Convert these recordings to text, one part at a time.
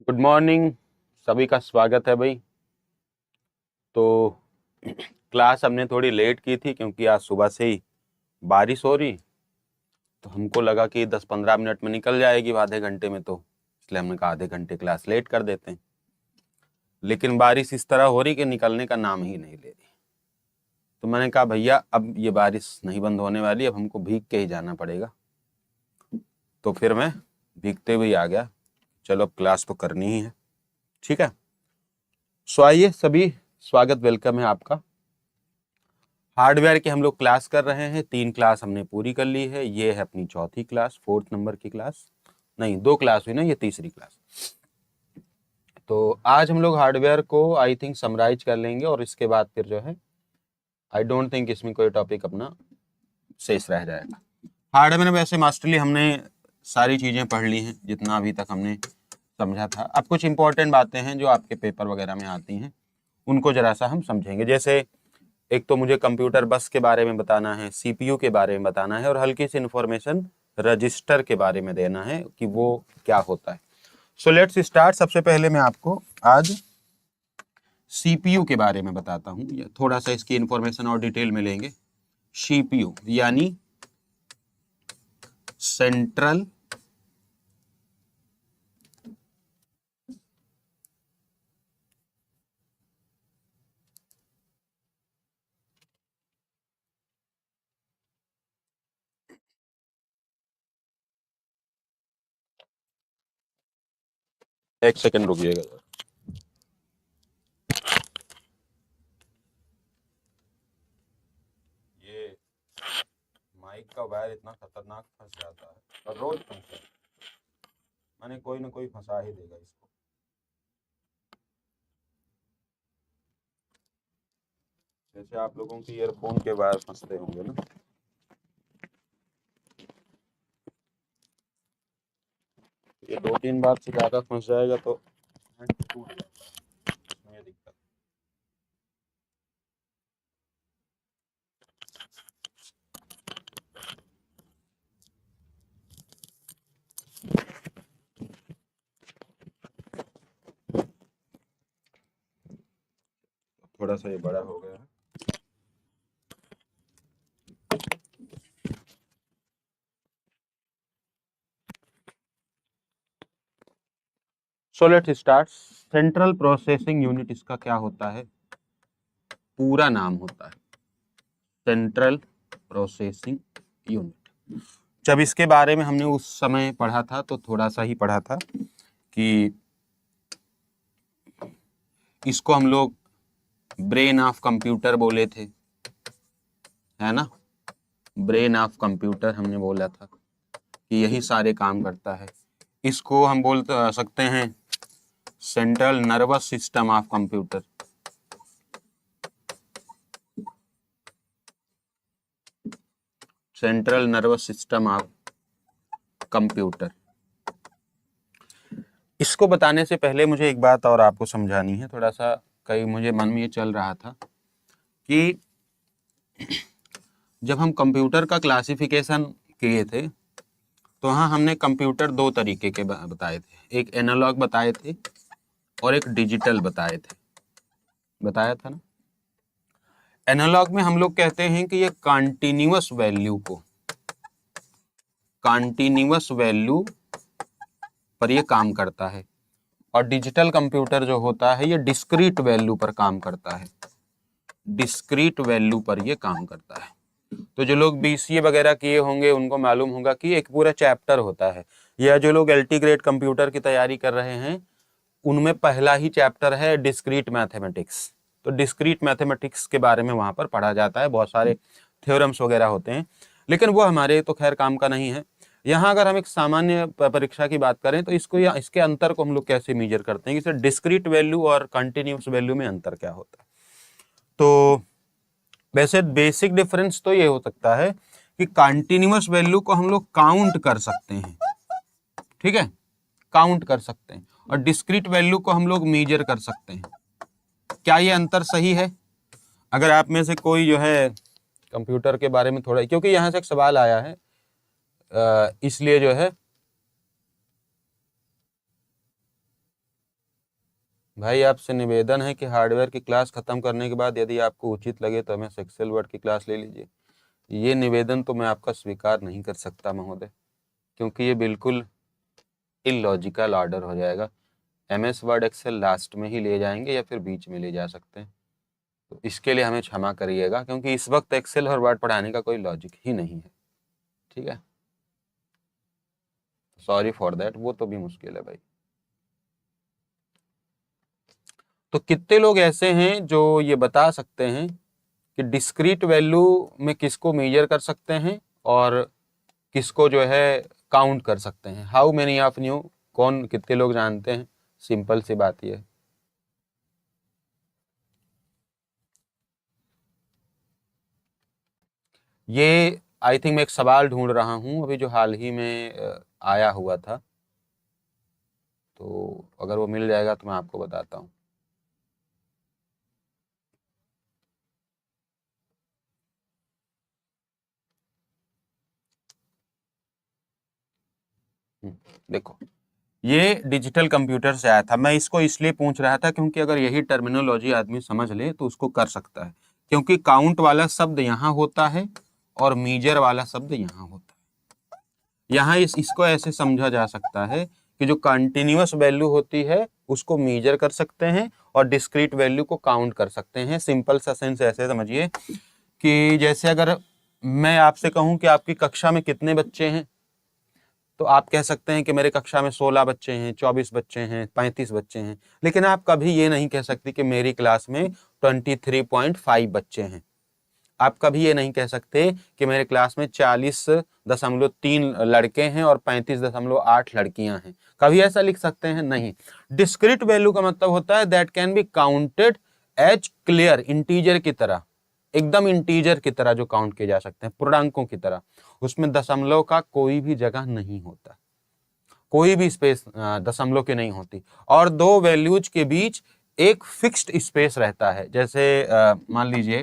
Good morning. सभी का स्वागत है भाई। तो क्लास हमने थोड़ी लेट की थी क्योंकि आज सुबह से ही बारिश हो रही, तो हमको लगा कि 10-15 मिनट में निकल जाएगी, आधे घंटे में, तो इसलिए हमने कहा आधे घंटे क्लास लेट कर देते हैं। लेकिन बारिश इस तरह हो रही कि निकलने का नाम ही नहीं ले रही। तो मैंने कहा भैया अब ये बारिश नहीं बंद होने वाली, अब हमको भीग के ही जाना पड़ेगा। तो फिर मैं भीगते हुए आ गया। चलो अब क्लास तो करनी ही है, ठीक है। सो आइए सभी, स्वागत वेलकम है आपका। हार्डवेयर की हम लोग क्लास कर रहे हैं। 3 क्लास हमने पूरी कर ली है। ये है अपनी चौथी क्लास, 4th नंबर की क्लास। नहीं, 2 क्लास हुई ना, ये तीसरी क्लास। तो आज हम लोग हार्डवेयर को आई थिंक समराइज कर लेंगे और इसके बाद फिर जो है आई डोंट थिंक इसमें कोई टॉपिक अपना शेष रह जाएगा। हार्डवेयर में वैसे मास्टरली हमने सारी चीज़ें पढ़ ली हैं जितना अभी तक हमने समझा था। अब कुछ इंपॉर्टेंट बातें हैं जो आपके पेपर वगैरह में आती हैं, उनको जरा सा हम समझेंगे। जैसे एक तो मुझे कंप्यूटर बस के बारे में बताना है, सीपीयू के बारे में बताना है और हल्की सी इंफॉर्मेशन रजिस्टर के बारे में देना है कि वो क्या होता है। So let's start. सबसे पहले मैं आपको आज सीपीयू के बारे में बताता हूँ, थोड़ा सा इसकी इंफॉर्मेशन और डिटेल में लेंगे। सीपीयू यानी सेंट्रल एक सेकंड रुकिएगा। ये माइक का वायर इतना खतरनाक फंस जाता है और रोज फंसता है। मैंने कोई ना कोई फंसा ही देगा इसको। जैसे आप लोगों की ईयरफोन के वायर फंसते होंगे ना, ये 2-3 बार से ज्यादा फंस जाएगा तो टूट जाएगा। इसमें ये दिक्कत। थोड़ा सा ये बड़ा हो गया है। So let's start. Central processing unit इसका क्या होता है, पूरा नाम होता है सेंट्रल प्रोसेसिंग यूनिट। जब इसके बारे में हमने उस समय पढ़ा था तो थोड़ा सा ही पढ़ा था कि इसको हम लोग ब्रेन ऑफ कंप्यूटर बोले थे, है ना। ब्रेन ऑफ कंप्यूटर हमने बोला था कि यही सारे काम करता है। इसको हम बोल सकते हैं central nervous system of computer. Central nervous system of computer. इसको बताने से पहले मुझे एक बात और आपको समझानी है। थोड़ा सा कहीं मुझे मन में ये चल रहा था कि जब हम कंप्यूटर का क्लासिफिकेशन किए थे तो हाँ, हमने कंप्यूटर 2 तरीके के बताए थे। एक एनालॉग बताए थे और एक डिजिटल बताए थे, बताया था ना। एनालॉग में हम लोग कहते हैं कि ये कॉन्टिन्यूअस वैल्यू पर ये काम करता है और डिजिटल कंप्यूटर जो होता है ये डिस्क्रीट वैल्यू पर काम करता है। डिस्क्रीट वैल्यू पर ये काम करता है। तो जो लोग बीसीए वगैरह किए होंगे उनको मालूम होगा कि एक पूरा चैप्टर होता है, या जो लोग एलटी ग्रेड कंप्यूटर की तैयारी कर रहे हैं उनमें पहला ही चैप्टर है डिस्क्रीट मैथमेटिक्स। तो डिस्क्रीट मैथमेटिक्स के बारे में वहां पर पढ़ा जाता है, बहुत सारे थ्योरम्स वगैरह होते हैं, लेकिन वो हमारे तो खैर काम का नहीं है। यहाँ अगर हम एक सामान्य परीक्षा की बात करें तो इसको या इसके अंतर को हम लोग कैसे मेजर करते हैं कि डिस्क्रीट वैल्यू और कंटिन्यूस वैल्यू में अंतर क्या होता है। तो वैसे बेसिक डिफरेंस तो ये हो सकता है कि कंटिन्यूअस वैल्यू को हम लोग काउंट कर सकते हैं, ठीक है, काउंट कर सकते हैं, और डिस्क्रीट वैल्यू को हम लोग मेजर कर सकते हैं। क्या ये अंतर सही है? अगर आप में से कोई जो है कंप्यूटर के बारे में थोड़ा, क्योंकि यहाँ से एक सवाल आया है इसलिए जो है भाई आपसे निवेदन है कि हार्डवेयर की क्लास खत्म करने के बाद यदि आपको उचित लगे तो हमें एक्सेल वर्ड की क्लास ले लीजिए। ये निवेदन तो मैं आपका स्वीकार नहीं कर सकता महोदय, क्योंकि ये बिल्कुल इलॉजिकल ऑर्डर हो जाएगा। MS वर्ड एक्सेल लास्ट में ही ले जाएंगे या फिर बीच में ले जा सकते हैं, तो इसके लिए हमें क्षमा करिएगा, क्योंकि इस वक्त एक्सेल और वर्ड पढ़ाने का कोई लॉजिक ही नहीं है। ठीक है, सॉरी फॉर दैट, वो तो भी मुश्किल है भाई। तो कितने लोग ऐसे हैं जो ये बता सकते हैं कि डिस्क्रीट वैल्यू में किसको मेजर कर सकते हैं और किसको जो है काउंट कर सकते हैं? हाउ मेनी ऑफ यू, कौन कितने लोग जानते हैं? सिंपल सी बात ये है। ये आई थिंक मैं एक सवाल ढूंढ रहा हूं अभी जो हाल ही में आया हुआ था, तो अगर वो मिल जाएगा तो मैं आपको बताता हूँ। देखो, ये डिजिटल कंप्यूटर से आया था। मैं इसको इसलिए पूछ रहा था क्योंकि अगर यही टर्मिनोलॉजी आदमी समझ ले तो उसको कर सकता है, क्योंकि काउंट वाला शब्द यहाँ होता है और मीजर वाला शब्द यहाँ होता है। यहाँ इसको ऐसे समझा जा सकता है कि जो कंटिन्यूअस वैल्यू होती है उसको मीजर कर सकते हैं और डिस्क्रीट वैल्यू को काउंट कर सकते हैं। सिंपल सा सेंस ऐसे समझिए कि जैसे अगर मैं आपसे कहूं कि आपकी कक्षा में कितने बच्चे हैं, तो आप कह सकते हैं कि मेरे कक्षा में 16 बच्चे हैं, 24 बच्चे हैं, 35 बच्चे हैं, लेकिन आप कभी ये नहीं कह सकते कि मेरी क्लास में 23.5 बच्चे हैं। आप कभी ये नहीं कह सकते कि मेरे क्लास में 40.3 लड़के हैं और 35.8 लड़कियां हैं। कभी ऐसा लिख सकते हैं? नहीं। डिस्क्रीट वैल्यू का मतलब होता है that can be counted as clear, integer की तरह, एकदम इंटीजर की तरह जो काउंट किए जा सकते हैं, पूर्णांकों की तरह। उसमें दशमलव का कोई भी जगह नहीं होता, कोई भी स्पेस दशमलव की नहीं होती, और दो वैल्यूज के बीच एक फिक्स्ड स्पेस रहता है। जैसे मान लीजिए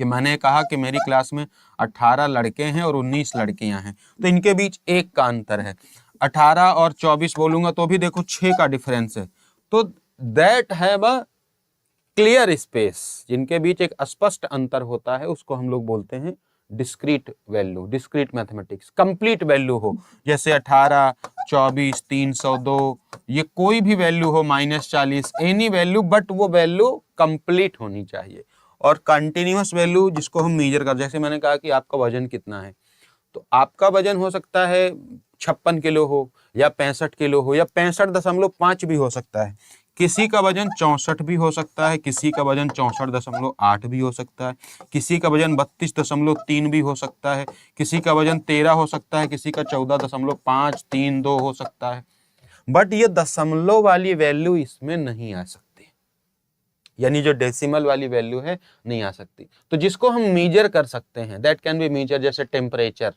कि मैंने कहा कि मेरी क्लास में 18 लड़के हैं और 19 लड़कियां हैं, तो इनके बीच एक का अंतर है। 18 और 24 बोलूंगा तो भी देखो 6 का डिफरेंस है। तो that have a clear space, जिनके बीच एक स्पष्ट अंतर होता है उसको हम लोग बोलते हैं discrete value. Discrete mathematics complete value हो, जैसे 18, 24, 302, ये कोई भी वैल्यू हो, -40, एनी वैल्यू, बट वो वैल्यू कंप्लीट होनी चाहिए। और कंटिन्यूअस वैल्यू जिसको हम मेजर कर, जैसे मैंने कहा कि आपका वजन कितना है, तो आपका वजन हो सकता है 56 किलो हो या 65 किलो हो या 65.5 भी हो सकता है। किसी का वजन 64 भी हो सकता है, किसी का वजन 64.8 भी हो सकता है, किसी का वजन 32.3 भी हो सकता है, किसी का वजन 13 हो सकता है, किसी का 14.532 हो सकता है। बट ये दशमलव वाली वैल्यू इसमें नहीं आ सकती, यानी जो डेसिमल वाली वैल्यू है नहीं आ सकती। तो जिसको हम मीजर कर सकते हैं दैट कैन बी मीजर, जैसे टेम्परेचर।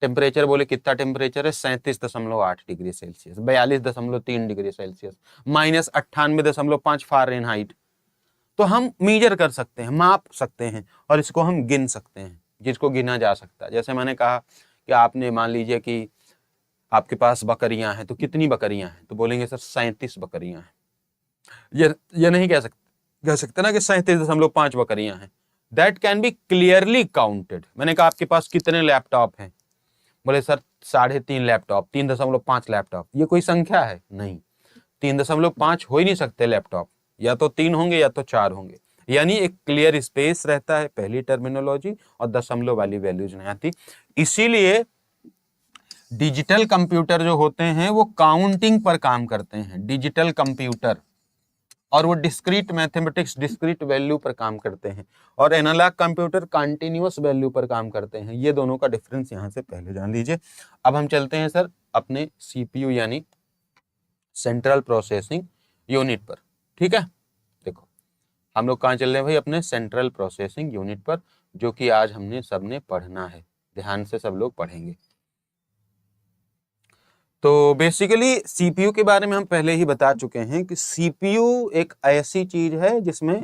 टेम्परेचर बोले कितना टेम्परेचर है? 37.8 degree Celsius, 42.3 degree Celsius, -98.5 Fahrenheit. तो हम मीजर कर सकते हैं, माप सकते हैं, और इसको हम गिन सकते हैं, जिसको गिना जा सकता है। जैसे मैंने कहा कि आपने मान लीजिए कि आपके पास बकरियां हैं, तो कितनी बकरियां हैं? तो बोलेंगे सर 37 बकरियां हैं। ये नहीं कह सकते ना कि 37.5 बकरियां हैं। That can be clearly counted. मैंने कहा आपके पास कितने लैपटॉप हैं? बोले सर 3.5 लैपटॉप, 3.5 लैपटॉप। ये कोई संख्या है? नहीं, 3.5 हो ही नहीं सकते लैपटॉप, या तो 3 होंगे या तो 4 होंगे। यानी एक क्लियर स्पेस रहता है, पहली टर्मिनोलॉजी, और दशमलव वाली वैल्यूज नहीं आती। इसीलिए डिजिटल कंप्यूटर जो होते हैं वो काउंटिंग पर काम करते हैं, डिजिटल कंप्यूटर, और वो डिस्क्रीट मैथमेटिक्स, डिस्क्रीट वैल्यू पर काम करते हैं, और एनालॉग कंप्यूटर कंटिन्यूअस वैल्यू पर काम करते हैं। ये दोनों का डिफरेंस यहां से पहले जान लीजिए। अब हम चलते हैं सर अपने सीपीयू यानी सेंट्रल प्रोसेसिंग यूनिट पर। ठीक है, देखो हम लोग कहाँ चल रहे हैं भाई? अपने सेंट्रल प्रोसेसिंग यूनिट पर, जो कि आज हमने सबने पढ़ना है। ध्यान से सब लोग पढ़ेंगे। तो बेसिकली सीपीयू के बारे में हम पहले ही बता चुके हैं कि सीपीयू एक ऐसी चीज है जिसमें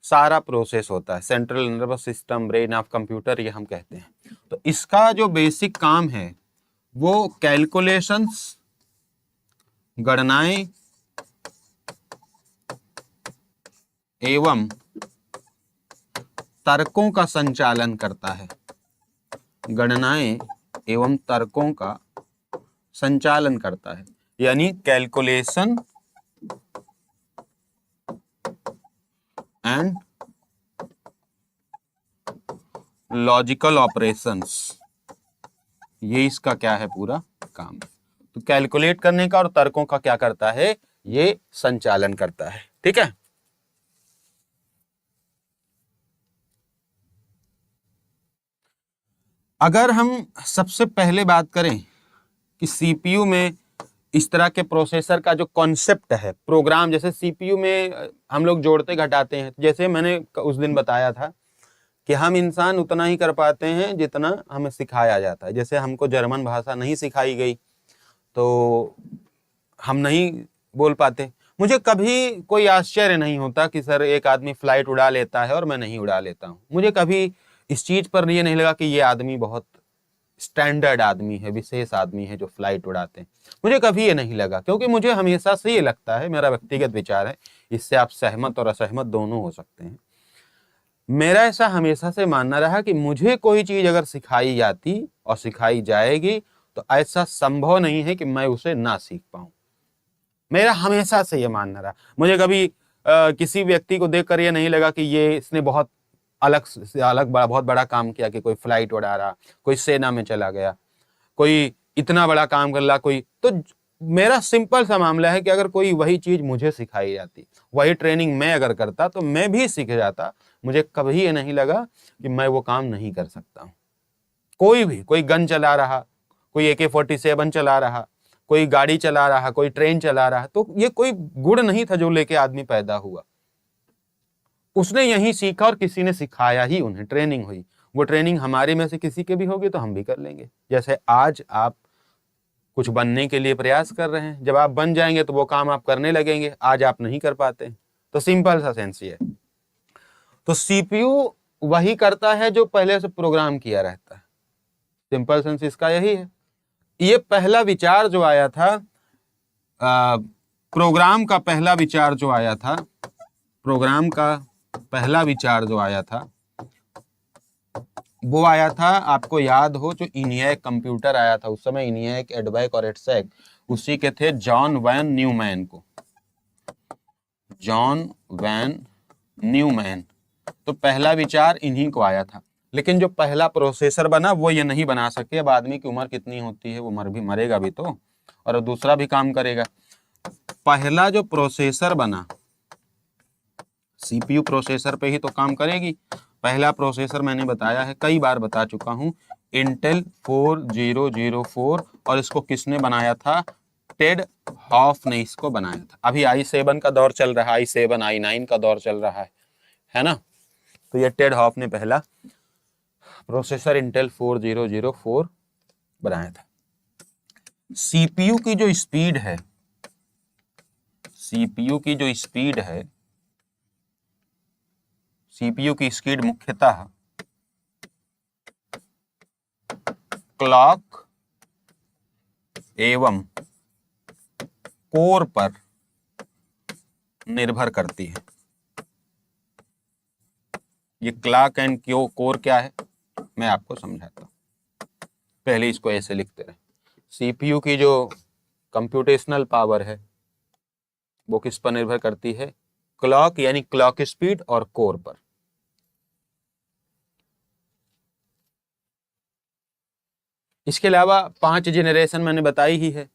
सारा प्रोसेस होता है। Central nervous system, brain of computer, ये हम कहते हैं। तो इसका जो बेसिक काम है वो कैलकुलेशंस, गणनाएं, एवं तर्कों का संचालन करता है। गणनाएं एवं तर्कों का संचालन करता है, यानी कैलकुलेशन एंड लॉजिकल ऑपरेशंस, ये इसका क्या है पूरा काम। तो कैलकुलेट करने का और तर्कों का क्या करता है, ये संचालन करता है। ठीक है, अगर हम सबसे पहले बात करें कि सीपीयू में इस तरह के प्रोसेसर का जो कॉन्सेप्ट है, प्रोग्राम, जैसे सीपीयू में हम लोग जोड़ते घटाते हैं, जैसे मैंने उस दिन बताया था कि हम इंसान उतना ही कर पाते हैं जितना हमें सिखाया जाता है। जैसे हमको जर्मन भाषा नहीं सिखाई गई तो हम नहीं बोल पाते। मुझे कभी कोई आश्चर्य नहीं होता कि सर एक आदमी फ्लाइट उड़ा लेता है और मैं नहीं उड़ा लेता हूँ। मुझे कभी इस चीज पर ये नहीं लगा कि ये आदमी बहुत स्टैंडर्ड आदमी है, विशेष आदमी है जो फ्लाइट उड़ाते हैं। मुझे कभी ये नहीं लगा, क्योंकि मुझे हमेशा से ये लगता है, मेरा व्यक्तिगत विचार है, इससे आप सहमत और असहमत दोनों हो सकते हैं। मेरा ऐसा हमेशा से मानना रहा कि मुझे कोई चीज अगर सिखाई जाती और सिखाई जाएगी तो ऐसा संभव नहीं है कि मैं उसे ना सीख पाऊं। मेरा हमेशा से ये मानना रहा। मुझे कभी किसी व्यक्ति को देखकर ये नहीं लगा कि ये इसने बहुत अलग से अलग बहुत बड़ा काम किया, कि कोई फ्लाइट उड़ा रहा, कोई सेना में चला गया, कोई इतना बड़ा काम कर रहा, कोई तो मेरा सिंपल सा मामला है कि अगर कोई वही चीज मुझे सिखाई जाती, वही ट्रेनिंग मैं अगर करता तो मैं भी सीख जाता। मुझे कभी ये नहीं लगा कि मैं वो काम नहीं कर सकता हूं। कोई भी, कोई गन चला रहा, कोई AK-47 चला रहा, कोई गाड़ी चला रहा, कोई ट्रेन चला रहा, तो ये कोई गुण नहीं था जो लेके आदमी पैदा हुआ। उसने यही सीखा और किसी ने सिखाया ही, उन्हें ट्रेनिंग हुई। वो ट्रेनिंग हमारे में से किसी के भी होगी तो हम भी कर लेंगे। जैसे आज आप कुछ बनने के लिए प्रयास कर रहे हैं, जब आप बन जाएंगे तो वो काम आप करने लगेंगे, आज आप नहीं कर पाते। तो सिंपल सा सेंस ये है। तो सीपीयू वही करता है जो पहले से प्रोग्राम किया रहता है। सिंपल सेंस इसका यही है। ये पहला विचार जो आया था, प्रोग्राम का पहला विचार जो आया था, प्रोग्राम का पहला विचार जो आया था वो आया था, आपको याद हो, जो इनिएक कंप्यूटर आया था उस समय, इनिएक, एडवैक और एटसेक, उसी के थे जॉन वैन न्यूमैन को, जॉन वैन न्यूमैन। तो पहला विचार इन्हीं को आया था। लेकिन जो पहला प्रोसेसर बना वो ये नहीं बना सके। अब आदमी की उम्र कितनी होती है, वो मरेगा भी तो, और दूसरा भी काम करेगा। पहला जो प्रोसेसर बना, सीपीयू प्रोसेसर पे ही तो काम करेगी। पहला प्रोसेसर मैंने बताया है, कई बार बता चुका हूं, इंटेल 4004, और इसको किसने बनाया था, टेड हॉफ ने इसको बनाया था। अभी i7 का दौर चल रहा है, i7 i9 का दौर चल रहा है ना। तो ये टेड हॉफ ने पहला प्रोसेसर इंटेल 4004 बनाया था। सीपीयू की जो स्पीड है, सीपीयू की जो स्पीड है, सीपीयू की स्पीड मुख्यतः क्लॉक एवं कोर पर निर्भर करती है। ये क्लॉक एंड कोर क्या है मैं आपको समझाता हूं, पहले इसको ऐसे लिखते रहे। सीपीयू की जो कंप्यूटेशनल पावर है वो किस पर निर्भर करती है, क्लॉक यानी क्लॉक स्पीड और कोर पर। इसके अलावा 5 जेनरेशन मैंने बताई ही है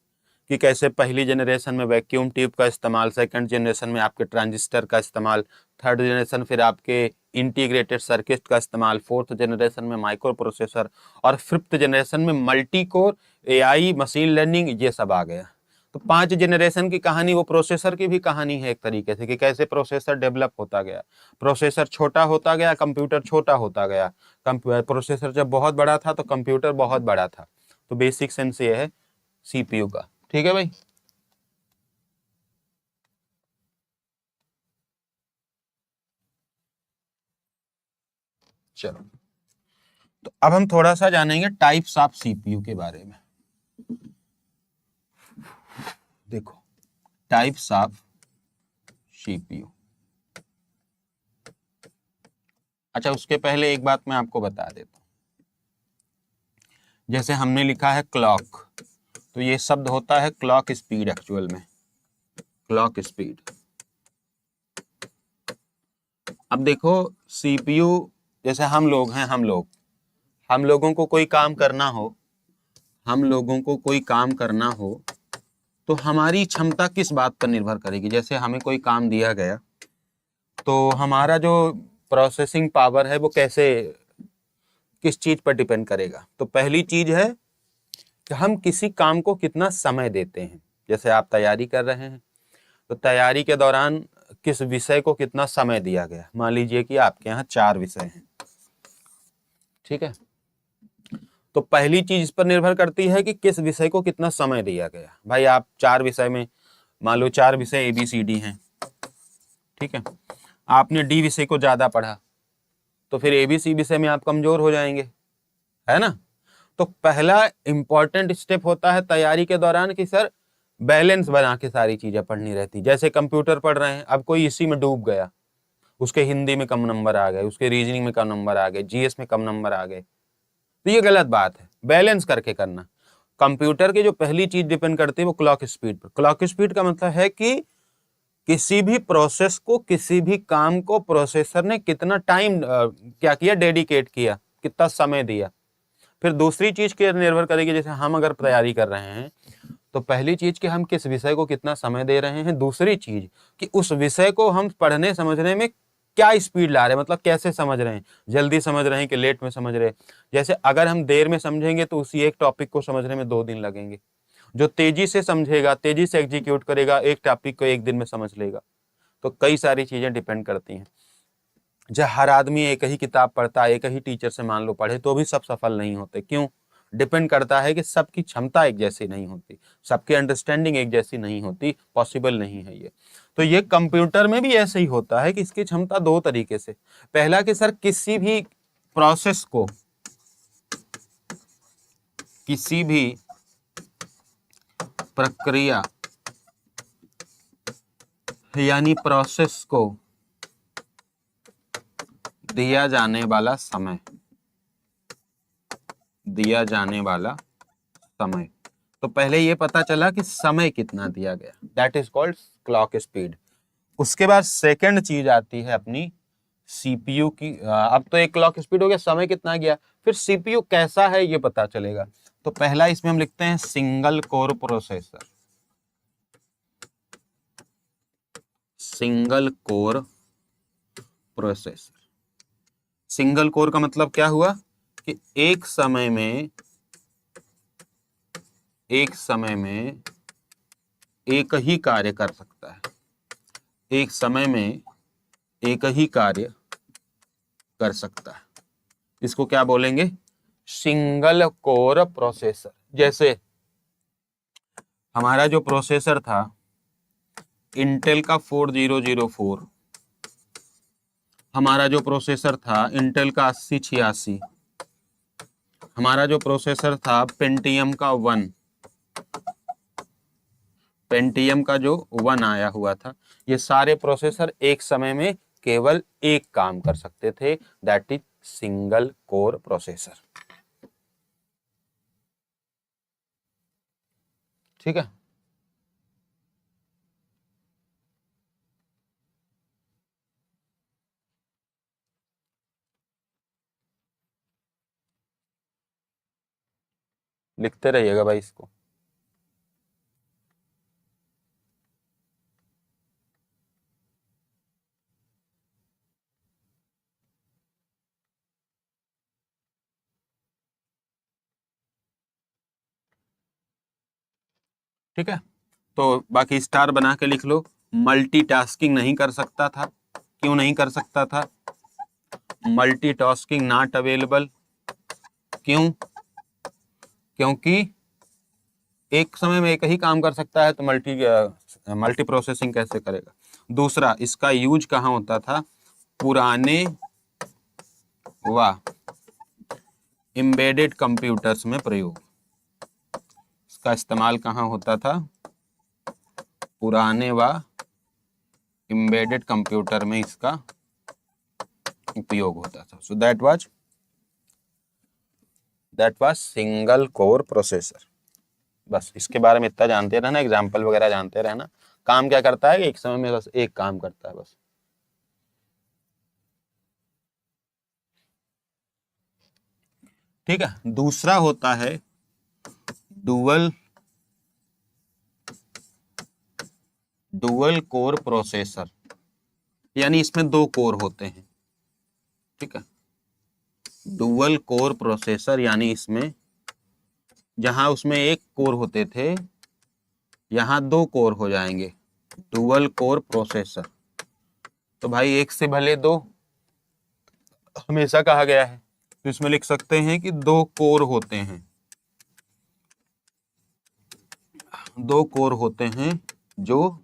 कि कैसे पहली जेनरेशन में वैक्यूम ट्यूब का इस्तेमाल, सेकंड जेनरेशन में आपके ट्रांजिस्टर का इस्तेमाल, थर्ड जेनरेशन फिर आपके इंटीग्रेटेड सर्किट का इस्तेमाल, फोर्थ जेनरेशन में माइक्रो प्रोसेसर, और फिफ्थ जेनरेशन में multi core, AI, machine learning, ये सब आ गया। तो 5 जेनरेशन की कहानी वो प्रोसेसर की भी कहानी है एक तरीके से, कि कैसे प्रोसेसर डेवलप होता गया। प्रोसेसर छोटा होता गया, कंप्यूटर छोटा होता गया। प्रोसेसर जब बहुत बड़ा था तो कंप्यूटर बहुत बड़ा था। तो बेसिक सेंस ये है सीपीयू का। ठीक है भाई। चलो, तो अब हम थोड़ा सा जानेंगे टाइप्स ऑफ सीपीयू के बारे में। देखो, टाइप्स ऑफ सीपीयू, अच्छा, उसके पहले एक बात मैं आपको बता देता हूँ। जैसे हमने लिखा है क्लॉक, तो ये शब्द होता है क्लॉक स्पीड। एक्चुअल में क्लॉक स्पीड। अब देखो सीपीयू, जैसे हम लोग हैं, हम लोगों को कोई काम करना हो, हम लोगों को कोई काम करना हो तो हमारी क्षमता किस बात पर निर्भर करेगी। जैसे हमें कोई काम दिया गया तो हमारा जो प्रोसेसिंग पावर है वो कैसे, किस चीज पर डिपेंड करेगा। तो पहली चीज है कि हम किसी काम को कितना समय देते हैं। जैसे आप तैयारी कर रहे हैं तो तैयारी के दौरान किस विषय को कितना समय दिया गया। मान लीजिए कि आपके यहाँ 4 विषय हैं, ठीक है, तो पहली चीज इस पर निर्भर करती है कि किस विषय को कितना समय दिया गया। भाई आप 4 विषय में, मान लो 4 विषय ABCD हैं, ठीक है, आपने डी विषय को ज्यादा पढ़ा तो फिर ABC विषय में आप कमजोर हो जाएंगे, है ना। तो पहला इंपॉर्टेंट स्टेप होता है तैयारी के दौरान कि सर बैलेंस बना के सारी चीजें पढ़नी रहती। जैसे कंप्यूटर पढ़ रहे हैं, अब कोई इसी में डूब गया, उसके हिंदी में कम नंबर आ गए, उसके रीजनिंग में कम नंबर आ गए, GS में कम नंबर आ गए, तो ये गलत बात है। बैलेंस करके करना। कंप्यूटर की जो पहली चीज डिपेंड करती है वो क्लॉक स्पीड पर। क्लॉक स्पीड का मतलब है कि किसी भी प्रोसेस को, किसी भी काम को प्रोसेसर ने कितना टाइम क्या किया, डेडिकेट किया, कितना समय दिया। फिर दूसरी चीज की निर्भर करेगी, जैसे हम अगर तैयारी कर रहे हैं तो पहली चीज कि हम किस विषय को कितना समय दे रहे हैं। दूसरी चीज कि उस विषय को हम पढ़ने समझने में क्या स्पीड ला रहे हैं, मतलब कैसे समझ रहे हैं, जल्दी समझ रहे हैं कि लेट में समझ रहे हैं। जैसे अगर हम देर में समझेंगे तो उसी एक टॉपिक को समझने में 2 दिन लगेंगे। जो तेजी से समझेगा, तेजी से एग्जीक्यूट करेगा, एक टॉपिक को 1 दिन में समझ लेगा। तो कई सारी चीजें डिपेंड करती हैं। जब हर आदमी एक ही किताब पढ़ता है, एक ही टीचर से मान लो पढ़े, तो भी सब सफल नहीं होते। क्यों? डिपेंड करता है कि सबकी क्षमता एक जैसी नहीं होती, सबकी अंडरस्टैंडिंग एक जैसी नहीं होती, पॉसिबल नहीं है ये। तो ये कंप्यूटर में भी ऐसे ही होता है कि इसकी क्षमता 2 तरीके से। पहला कि सर किसी भी प्रोसेस को, किसी भी प्रक्रिया यानी प्रोसेस को दिया जाने वाला समय, दिया जाने वाला समय। तो पहले ये पता चला कि समय कितना दिया गया, that is called clock speed. उसके बाद सेकंड चीज आती है अपनी सीपीयू की। अब तो एक क्लॉक स्पीड हो गया, समय कितना गया, फिर सीपीयू कैसा है ये पता चलेगा। तो पहला इसमें हम लिखते हैं single core processor. Single core processor. Single core का मतलब क्या हुआ कि एक समय में एक ही कार्य कर सकता है, एक समय में एक ही कार्य कर सकता है। इसको क्या बोलेंगे? Single core processor. जैसे हमारा जो प्रोसेसर था इंटेल का 4004, हमारा जो प्रोसेसर था इंटेल का 8086, हमारा जो प्रोसेसर था पेंटियम का 1, पेंटियम का जो 1 आया हुआ था, ये सारे प्रोसेसर एक समय में केवल एक काम कर सकते थे, that is single core processor. ठीक है। लिखते रहिएगा भाई इसको। ठीक है, तो बाकी स्टार बना के लिख लो। मल्टीटास्किंग नहीं कर सकता था। क्यों नहीं कर सकता था? Multitasking not available. क्यों? क्योंकि एक समय में एक ही काम कर सकता है तो मल्टी प्रोसेसिंग कैसे करेगा। दूसरा, इसका यूज कहाँ होता था? पुराने व एम्बेडेड कंप्यूटर्स में प्रयोग। इसका इस्तेमाल कहाँ होता था? पुराने व एम्बेडेड कंप्यूटर में इसका उपयोग होता था। So that was single core processor. बस इसके बारे में इतना जानते रहना, एग्जाम्पल वगैरह जानते रहना। काम क्या करता है, एक समय में बस एक काम करता है बस। ठीक है। दूसरा होता है डुअल कोर प्रोसेसर, यानी इसमें दो कोर होते हैं। ठीक है, डुअल कोर प्रोसेसर यानी इसमें जहां उसमें एक कोर होते थे यहां दो कोर हो जाएंगे, डुअल कोर प्रोसेसर। तो भाई एक से भले दो हमेशा कहा गया है, तो इसमें लिख सकते हैं कि दो कोर होते हैं, दो कोर होते हैं जो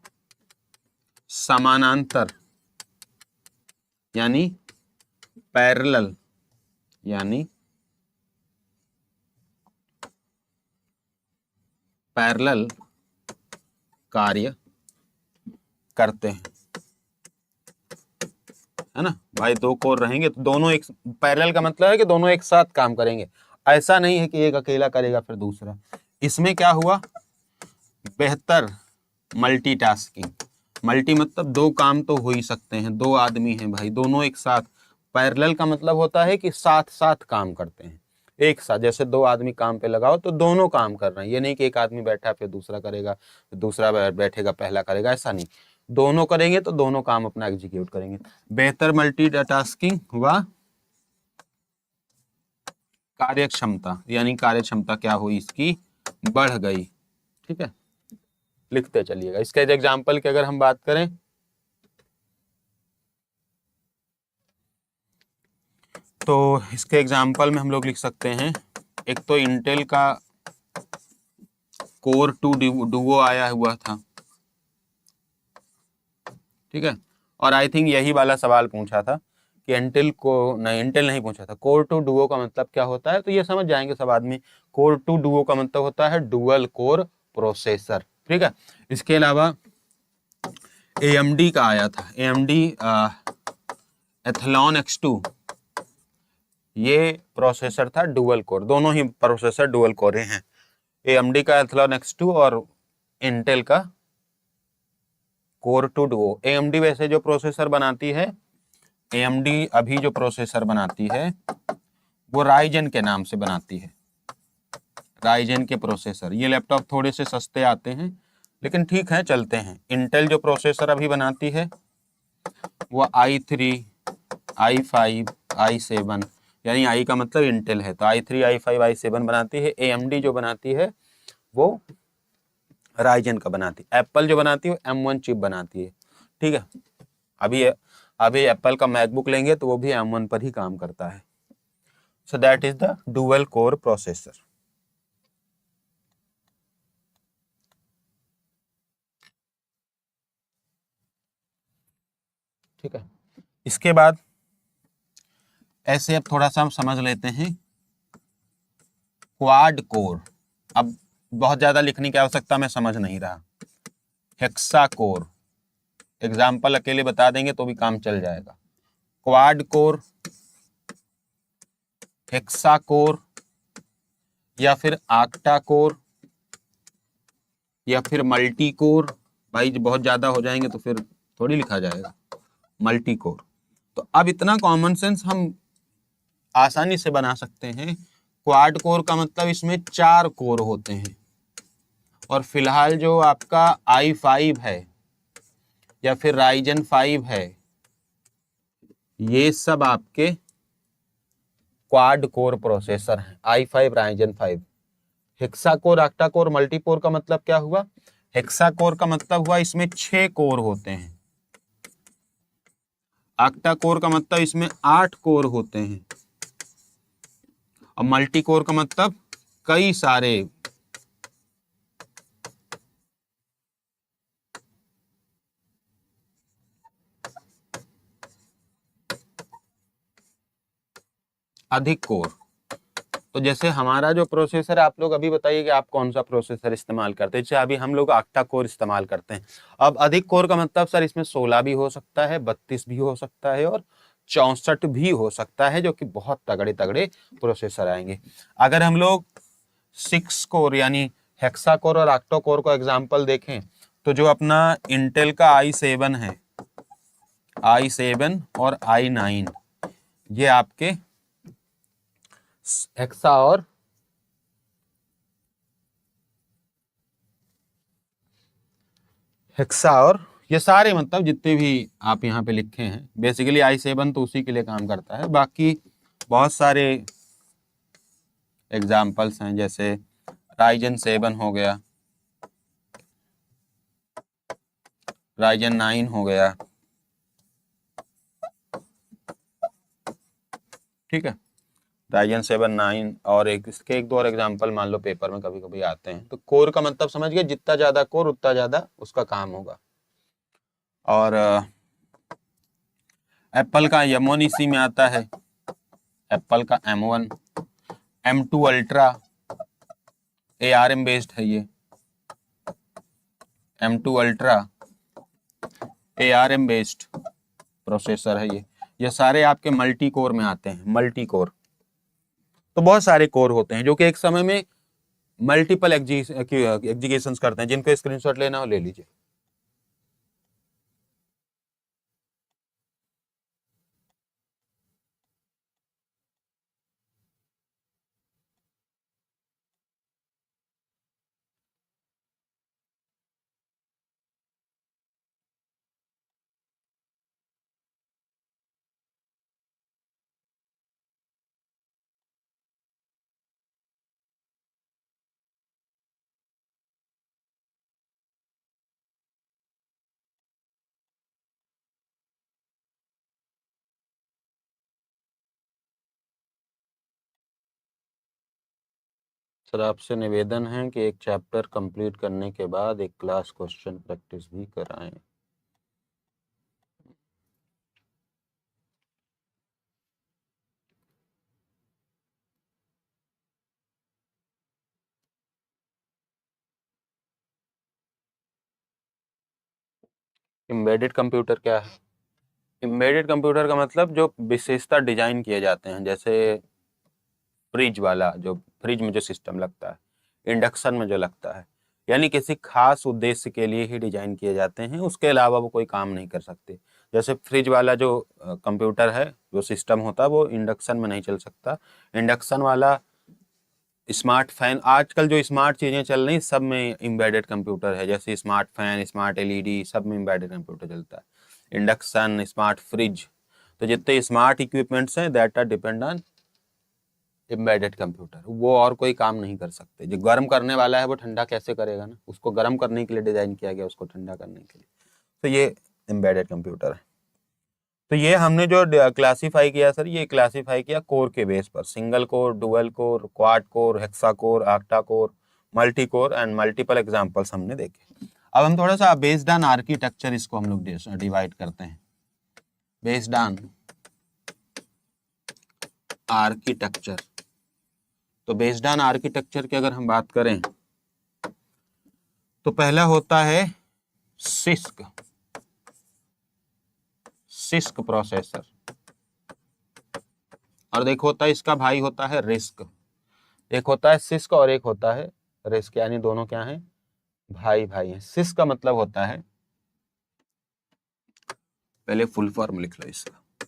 समानांतर यानी पैरेलल कार्य करते हैं, है ना भाई। दो कोर रहेंगे तो दोनों एक, पैरेलल का मतलब है कि दोनों एक साथ काम करेंगे, ऐसा नहीं है कि एक अकेला करेगा फिर दूसरा। इसमें क्या हुआ, बेहतर मल्टीटास्किंग। मल्टी मतलब दो काम तो हो ही सकते हैं, दो आदमी हैं भाई, दोनों एक साथ। पैरेलल का मतलब होता है कि साथ साथ काम करते हैं, एक साथ। जैसे दो आदमी काम पे लगाओ तो दोनों काम कर रहे हैं, ये नहीं कि एक आदमी बैठा फिर दूसरा करेगा, फिर दूसरा बैठेगा पहला करेगा, ऐसा नहीं। दोनों करेंगे तो दोनों काम अपना एग्जीक्यूट करेंगे। बेहतर मल्टीटास्किंग हुआ कार्यक्षमता, यानी कार्यक्षमता क्या हुई, इसकी बढ़ गई। ठीक है, लिखते चलिएगा। इसके एग्जाम्पल की अगर हम बात करें तो इसके एग्जाम्पल में हम लोग लिख सकते हैं, एक तो इंटेल का कोर 2 डुओ आया हुआ था। ठीक है, और आई थिंक यही वाला सवाल पूछा था कि इंटेल नहीं पूछा था, कोर 2 डुओ का मतलब क्या होता है, तो ये समझ जाएंगे सब आदमी। कोर 2 डुओ का मतलब होता है डुअल कोर प्रोसेसर। ठीक है, इसके अलावा AMD का आया था, AMD एथलॉन X2, ये प्रोसेसर था डुअल कोर, दोनों ही प्रोसेसर डुअल कोर हैं, AMD का एथलॉन X2 और इंटेल का कोर 2 डुओ। AMD वैसे जो प्रोसेसर बनाती है, AMD अभी जो प्रोसेसर बनाती है वो राइजन के नाम से बनाती है, राइजन के प्रोसेसर। ये लैपटॉप थोड़े से सस्ते आते हैं लेकिन ठीक है, चलते हैं। इंटेल जो प्रोसेसर अभी बनाती है वो i3, i5, i7, यानी i का मतलब इंटेल है, तो i3, i5, i7 बनाती है। AMD जो बनाती है वो राइजन का बनाती है। एप्पल जो बनाती है वो M1 चिप बनाती है। ठीक है, अभी एप्पल का मैकबुक लेंगे तो वो भी M1 पर ही काम करता है। So that is the dual core processor. ठीक है, इसके बाद ऐसे अब थोड़ा सा हम समझ लेते हैं क्वाड कोर। अब बहुत ज्यादा लिखने की आवश्यकता मैं समझ नहीं रहा। हेक्सा कोर, एग्जाम्पल अकेले बता देंगे तो भी काम चल जाएगा। क्वाड कोर, हेक्सा कोर, या फिर आक्टा कोर, या फिर मल्टी कोर। भाई बहुत ज्यादा हो जाएंगे तो फिर थोड़ी लिखा जाएगा, मल्टी कोर। तो अब इतना कॉमन सेंस हम आसानी से बना सकते हैं। क्वाड कोर का मतलब इसमें 4 कोर होते हैं, और फिलहाल जो आपका i5 है या फिर राइजन 5 है, ये सब आपके क्वाड कोर प्रोसेसर हैं, i5, Ryzen 5। Hexa core, octa core, multi core का मतलब क्या हुआ, हेक्सा कोर का मतलब हुआ इसमें 6 कोर होते हैं, आक्टा कोर का मतलब इसमें 8 कोर होते हैं, और मल्टी कोर का मतलब कई सारे अधिक कोर। तो जैसे हमारा जो प्रोसेसर, आप लोग अभी बताइए कि आप कौन सा प्रोसेसर इस्तेमाल करते हैं। जैसे अभी हम लोग आक्टा कोर इस्तेमाल करते हैं। अब अधिक कोर का मतलब सर इसमें 16 भी हो सकता है, 32 भी हो सकता है, और 64 भी हो सकता है, जो कि बहुत तगड़े तगड़े प्रोसेसर आएंगे। अगर हम लोग 6 कोर यानी हेक्सा कोर और ऑक्टा कोर को एग्जांपल देखें, तो जो अपना इंटेल का i7 है, i7 और i9, ये आपके हेक्सा और ये सारे मतलब जितने भी आप यहाँ पे लिखे हैं, बेसिकली i7 तो उसी के लिए काम करता है। बाकी बहुत सारे एग्जाम्पल्स हैं, जैसे राइजन 7 हो गया, राइजन 9 हो गया, ठीक है, राइजन 7 9, और इसके एक दो और एग्जाम्पल मान लो पेपर में कभी कभी आते हैं। तो कोर का मतलब समझ गए, जितना ज्यादा कोर उतना ज्यादा उसका काम होगा। और एप्पल का M1 इसी में आता है, एप्पल का M1, M2 ultra ARM based है, ये M2 ultra ARM based processor है। ये सारे आपके मल्टी कोर में आते हैं, मल्टी कोर। तो बहुत सारे कोर होते हैं जो कि एक समय में मल्टीपल एग्जीक्यूशंस करते हैं। जिनको स्क्रीनशॉट लेना हो ले लीजिए। सर आपसे निवेदन है कि एक चैप्टर कंप्लीट करने के बाद एक क्लास क्वेश्चन प्रैक्टिस भी कराएं। एम्बेडेड कंप्यूटर क्या है? एम्बेडेड कंप्यूटर का मतलब जो विशेषता डिजाइन किए जाते हैं, जैसे फ्रिज वाला, जो फ्रिज में जो सिस्टम लगता है, इंडक्शन में जो लगता है, यानी किसी खास उद्देश्य के लिए ही डिजाइन किए जाते हैं, उसके अलावा वो कोई काम नहीं कर सकते। जैसे फ्रिज वाला जो कंप्यूटर है, जो सिस्टम होता है, वो इंडक्शन में नहीं चल सकता। इंडक्शन वाला स्मार्ट फैन, आजकल जो स्मार्ट चीज़ें चल रही सब में एम्बेडेड कंप्यूटर है, जैसे स्मार्ट फैन, स्मार्ट LED, सब में एम्बेडेड कंप्यूटर चलता है। इंडक्शन, स्मार्ट फ्रिज, तो जितने स्मार्ट इक्विपमेंट्स हैं that are depend on embedded computer. वो और कोई काम नहीं कर सकते। जो गर्म करने वाला है वो ठंडा कैसे करेगा ना, उसको गर्म करने के लिए डिजाइन किया गया, उसको ठंडा करने के लिए। तो ये एम्बेडेड कंप्यूटर है। तो ये हमने जो क्लासीफाई किया सर, ये क्लासीफाई किया कोर के बेस पर, single core, dual core, quad core, hexa core, octa core, multi core and multiple examples हमने देखे। अब हम थोड़ा सा बेस्ड ऑन आर्किटेक्चर इसको हम लोग डिवाइड करते हैं। बेस्ड ऑन आर्किटेक्चर, तो बेस्ड ऑन आर्किटेक्चर की अगर हम बात करें तो पहला होता है सिस्क प्रोसेसर, और देखो होता है इसका भाई होता है रिस्क। एक होता है सिस्क और एक होता है रिस्क, यानी दोनों क्या हैं, भाई भाई हैं। सिस्क का मतलब होता है, पहले फुल फॉर्म लिख लो इसका,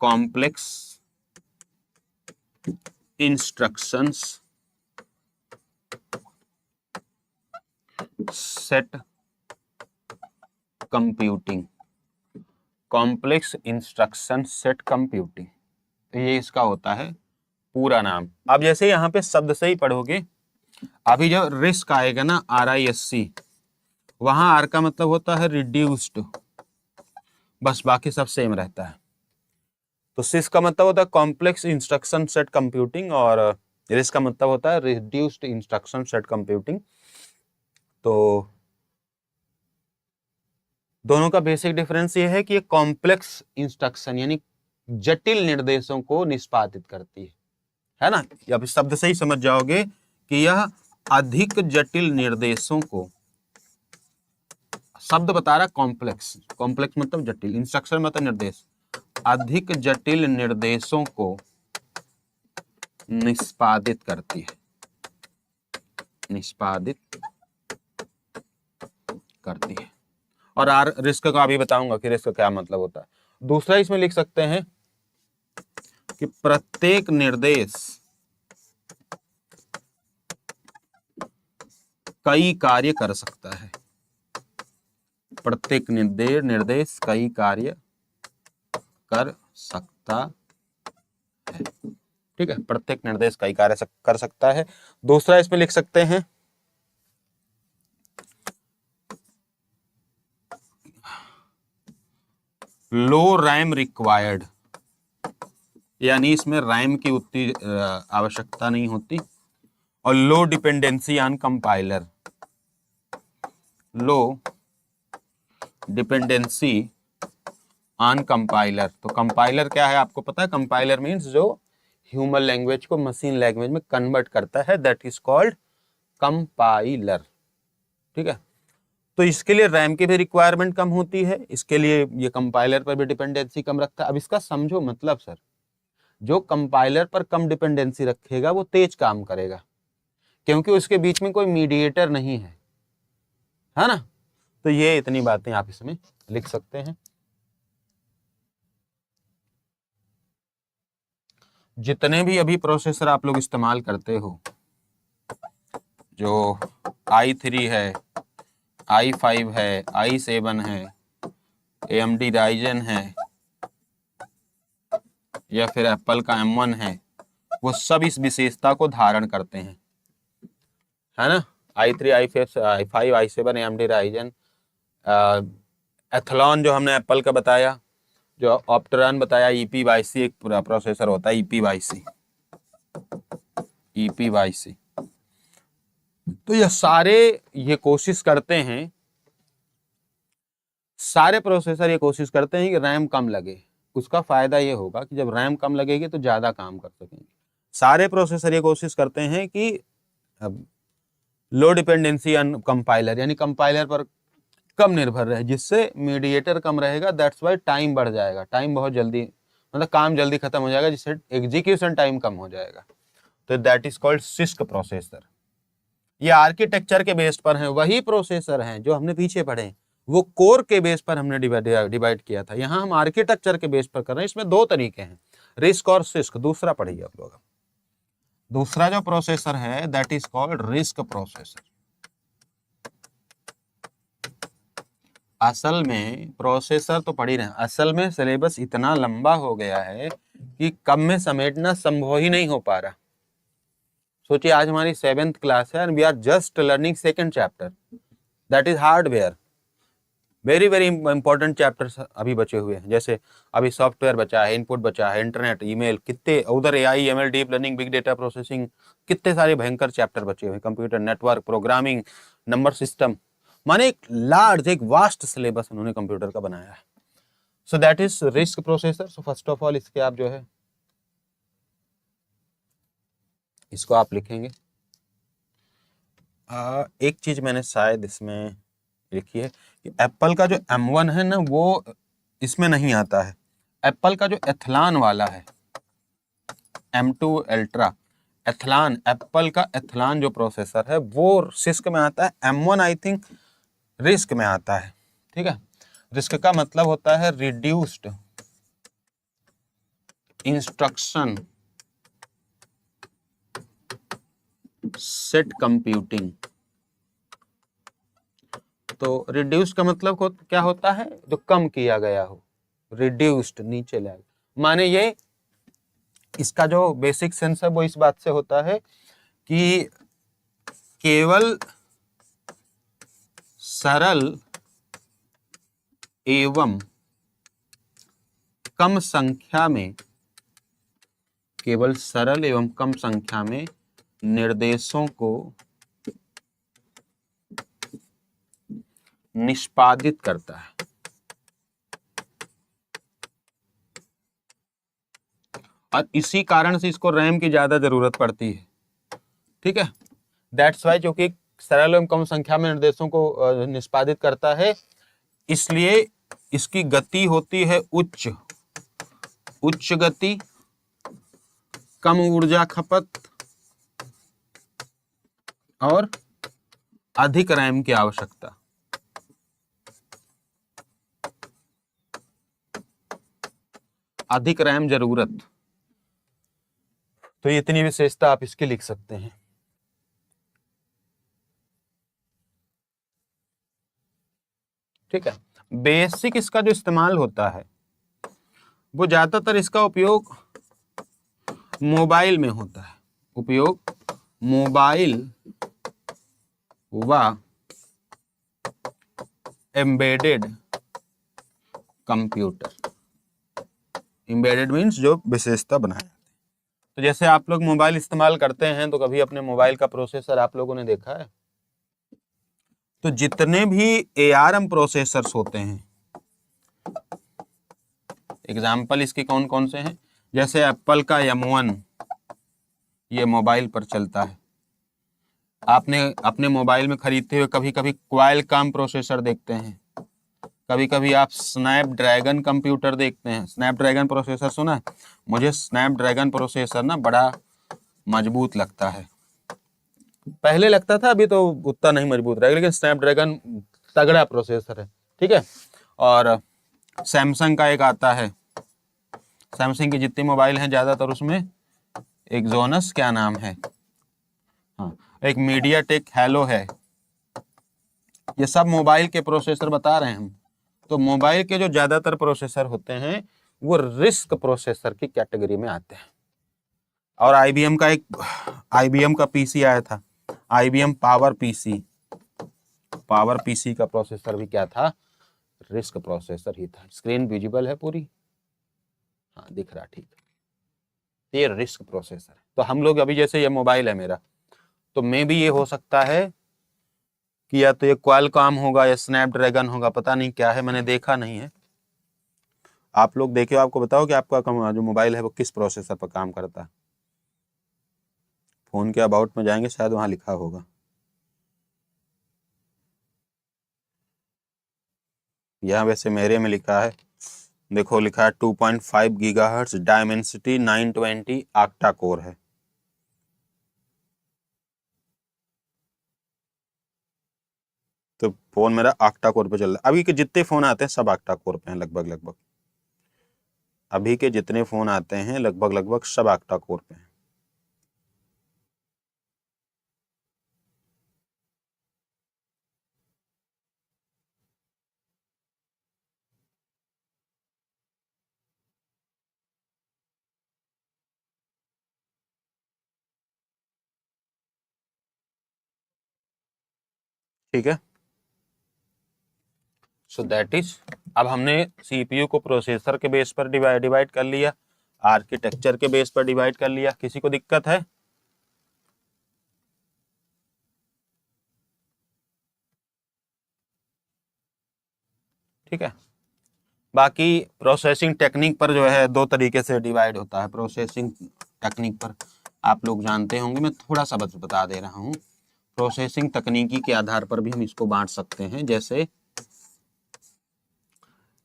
complex instructions set computing, complex instruction set computing, ये इसका होता है पूरा नाम। अब जैसे यहाँ पे शब्द से ही पढ़ोगे, अभी जो रिस्क आएगा ना, RISC, वहां R का मतलब होता है रिड्यूस्ड, बस बाकी सब सेम रहता है। तो सिस का मतलब होता है कॉम्प्लेक्स इंस्ट्रक्शन सेट कंप्यूटिंग, और रिस्क का मतलब होता है रिड्यूस्ड इंस्ट्रक्शन सेट कंप्यूटिंग। तो दोनों का बेसिक डिफरेंस ये है कि ये कॉम्प्लेक्स इंस्ट्रक्शन यानी जटिल निर्देशों को निष्पादित करती है ना। अब शब्द से ही समझ जाओगे कि यह अधिक जटिल निर्देशों को, शब्द बता रहा कॉम्प्लेक्स, कॉम्प्लेक्स मतलब जटिल, इंस्ट्रक्शन मतलब निर्देश, अधिक जटिल निर्देशों को निष्पादित करती है, निष्पादित करती है। और आर रिस्क का अभी बताऊंगा कि रिस्क क्या मतलब होता है। दूसरा इसमें लिख सकते हैं कि प्रत्येक निर्देश कई कार्य कर सकता है, प्रत्येक निर्देश कई कार्य कर सकता है। ठीक है, प्रत्येक निर्देश कई कार्य कर सकता है। दूसरा इसमें लिख सकते हैं लो रैम रिक्वायर्ड, यानी इसमें रैम की उतनी आवश्यकता नहीं होती। और लो dependency on compiler, low dependency on compiler. तो कंपाइलर क्या है आपको पता है? कंपाइलर मीन्स जो ह्यूमन लैंग्वेज को मशीन लैंग्वेज में कन्वर्ट करता है, दैट इज कॉल्ड कंपाइलर। ठीक है, तो इसके लिए रैम की भी रिक्वायरमेंट कम होती है, इसके लिए ये कंपाइलर पर भी डिपेंडेंसी कम रखता है। अब इसका समझो मतलब सर, जो कंपाइलर पर कम डिपेंडेंसी रखेगा वो तेज काम करेगा, क्योंकि उसके बीच में कोई मीडिएटर नहीं है ना। तो ये इतनी बातें आप इसमें लिख सकते हैं। जितने भी अभी प्रोसेसर आप लोग इस्तेमाल करते हो, जो i3 है, i5 है, i7 है, AMD Ryzen है, या फिर एप्पल का M1 है, वो सब इस विशेषता को धारण करते हैं, है ना। i3, i5, i7, AMD Ryzen, Athlon जो हमने एप्पल का बताया, जो ऑप्टेरॉन बताया, EPYC एक पूरा प्रोसेसर होता है, EPYC। तो ये सारे ये कोशिश करते हैं, सारे प्रोसेसर ये कोशिश करते हैं कि रैम कम लगे। उसका फायदा ये होगा कि जब रैम कम लगेगी तो ज्यादा काम कर सकेंगे। सारे प्रोसेसर ये कोशिश करते हैं कि लो डिपेंडेंसी ऑन कंपाइलर, यानी कंपाइलर पर कम निर्भर रहे, जिससे मीडिएटर कम रहेगा। दैट्स वाई टाइम बढ़ जाएगा, टाइम बहुत जल्दी, मतलब काम जल्दी खत्म हो जाएगा, जिससे एग्जीक्यूशन टाइम कम हो जाएगा। तो that is called six processor. ये आर्किटेक्चर के बेस पर हैं, वही प्रोसेसर हैं जो हमने पीछे पढ़े, वो कोर के बेस पर हमने डिवाइड किया था। यहाँ हम आर्किटेक्चर के बेस पर कर रहे हैं। इसमें दो तरीके हैं, रिस्क और सिस्क। दूसरा पढ़िए आप लोग। दूसरा जो प्रोसेसर है that is called risk processor. असल में प्रोसेसर तो पढ़ ही रहे हैं, असल में सिलेबस इतना लंबा हो गया है कि कम में समेटना संभव ही नहीं हो पा रहा। सोचिए आज हमारी 7th क्लास है and we are just learning 2nd chapter, that is hardware. Very very important chapters अभी बचे हुए हैं। जैसे अभी सॉफ्टवेयर बचा है, इनपुट बचा है, इंटरनेट, ईमेल, कितने उधर AI, ML, deep learning, big data processing, कितने सारे भयंकर चैप्टर बचे हुए हैं। Computer network, programming, number system, माने एक लार्ज, एक वास्ट सिलेबस उन्होंने कंप्यूटर का बनाया है। So that is risk processor. So first of all इसके आप जो है इसको आप लिखेंगे। एक चीज मैंने शायद इसमें लिखी है कि एप्पल का जो M1 है ना वो इसमें नहीं आता है। एप्पल का जो एथलान वाला है M2 अल्ट्रा, एथलान, एप्पल का एथलान जो प्रोसेसर है वो सिस्क में आता है। M1 आई थिंक रिस्क में आता है। ठीक है, रिस्क का मतलब होता है रिड्यूस्ड इंस्ट्रक्शन सेट कंप्यूटिंग। तो रिड्यूस का मतलब क्या होता है? जो कम किया गया हो, रिड्यूस्ड, नीचे लाया। माने ये इसका जो बेसिक सेंस है वो इस बात से होता है कि केवल सरल एवं कम संख्या में, केवल सरल एवं कम संख्या में निर्देशों को निष्पादित करता है। और इसी कारण से इसको रैम की ज्यादा जरूरत पड़ती है। ठीक है, दैट्स वाई, क्योंकि सरल एवं कम संख्या में निर्देशों को निष्पादित करता है, इसलिए इसकी गति होती है उच्च उच्च गति, कम ऊर्जा खपत और अधिक रैम की आवश्यकता। अधिक रैम जरूरत, तो इतनी विशेषता आप इसकी लिख सकते हैं। ठीक है। बेसिक इसका जो इस्तेमाल होता है वो ज्यादातर इसका उपयोग मोबाइल में होता है। उपयोग मोबाइल व एम्बेडेड कंप्यूटर। एम्बेडेड मीन्स जो विशेषता बनाया। तो जैसे आप लोग मोबाइल इस्तेमाल करते हैं तो कभी अपने मोबाइल का प्रोसेसर आप लोगों ने देखा है? तो जितने भी ARM प्रोसेसर्स होते हैं, एग्जाम्पल इसके कौन कौन से हैं? जैसे एप्पल का M1 ये मोबाइल पर चलता है। आपने अपने मोबाइल में खरीदते हुए कभी कभी क्वालकॉम प्रोसेसर देखते हैं, कभी कभी आप स्नैपड्रैगन कंप्यूटर देखते हैं। स्नैपड्रैगन प्रोसेसर सुना है? मुझे स्नैपड्रैगन प्रोसेसर ना बड़ा मजबूत लगता है। पहले लगता था, अभी तो उतना नहीं मजबूत रहेगा, लेकिन स्नैपड्रैगन तगड़ा प्रोसेसर है। ठीक है। और सैमसंग का एक आता है, सैमसंग की जितनी मोबाइल हैं ज्यादातर उसमें एक्सोनस क्या नाम है, हाँ, एक मीडियाटेक हेलो है। ये सब मोबाइल के प्रोसेसर बता रहे हैं हम। तो मोबाइल के जो ज्यादातर प्रोसेसर होते हैं वो रिस्क प्रोसेसर की कैटेगरी में आते हैं। और IBM का पीसी आया था, IBM पावर पीसी का प्रोसेसर भी क्या था? रिस्क प्रोसेसर ही था। स्क्रीन विजिबल है पूरी? हाँ दिख रहा, ठीक है। ये रिस्क प्रोसेसर है। तो हम लोग अभी जैसे ये मोबाइल है मेरा, तो मे भी ये हो सकता है कि या तो ये क्वालकॉम होगा या स्नैपड्रैगन होगा, पता नहीं क्या है, मैंने देखा नहीं है। आप लोग देखे हो, आपको बताओ कि आपका जो मोबाइल है वो किस प्रोसेसर पर काम करता है। फोन के अबाउट में जाएंगे, शायद वहां लिखा होगा। यहाँ वैसे मेरे में लिखा है, देखो लिखा है 2.5 गीगाहर्ट्ज डायमेंसिटी 920 ऑक्टा कोर है। तो फोन मेरा ऑक्टा कोर पे चल रहा है। अभी के जितने फोन आते हैं सब ऑक्टा कोर पे हैं लगभग। अभी के जितने फोन आते हैं लगभग सब ऑक्टा कोर पे हैं। ठीक है। सो दैट इज, अब हमने CPU को प्रोसेसर के बेस पर डिवाइड कर लिया, आर्किटेक्चर के बेस पर डिवाइड कर लिया। किसी को दिक्कत है? ठीक है। बाकी प्रोसेसिंग टेक्निक पर जो है दो तरीके से डिवाइड होता है। प्रोसेसिंग टेक्निक पर आप लोग जानते होंगे, मैं थोड़ा सा बता दे रहा हूँ। प्रोसेसिंग तकनीकी के आधार पर भी हम इसको बांट सकते हैं। जैसे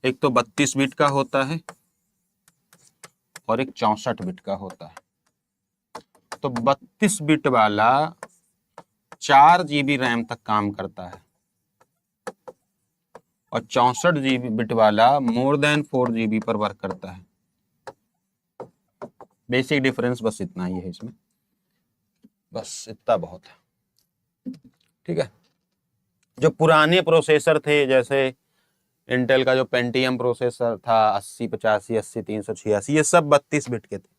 एक तो 32 बिट का होता है और एक 64 बिट का होता है। तो 32 बिट वाला 4 GB रैम तक काम करता है और 64 GB बिट वाला मोर देन 4 GB पर वर्क करता है। बेसिक डिफरेंस बस इतना ही है इसमें, बस इतना बहुत है। ठीक है। जो पुराने प्रोसेसर थे, जैसे इंटेल का जो पेंटियम प्रोसेसर था 8085, 80386, ये सब 32 बिट के थे।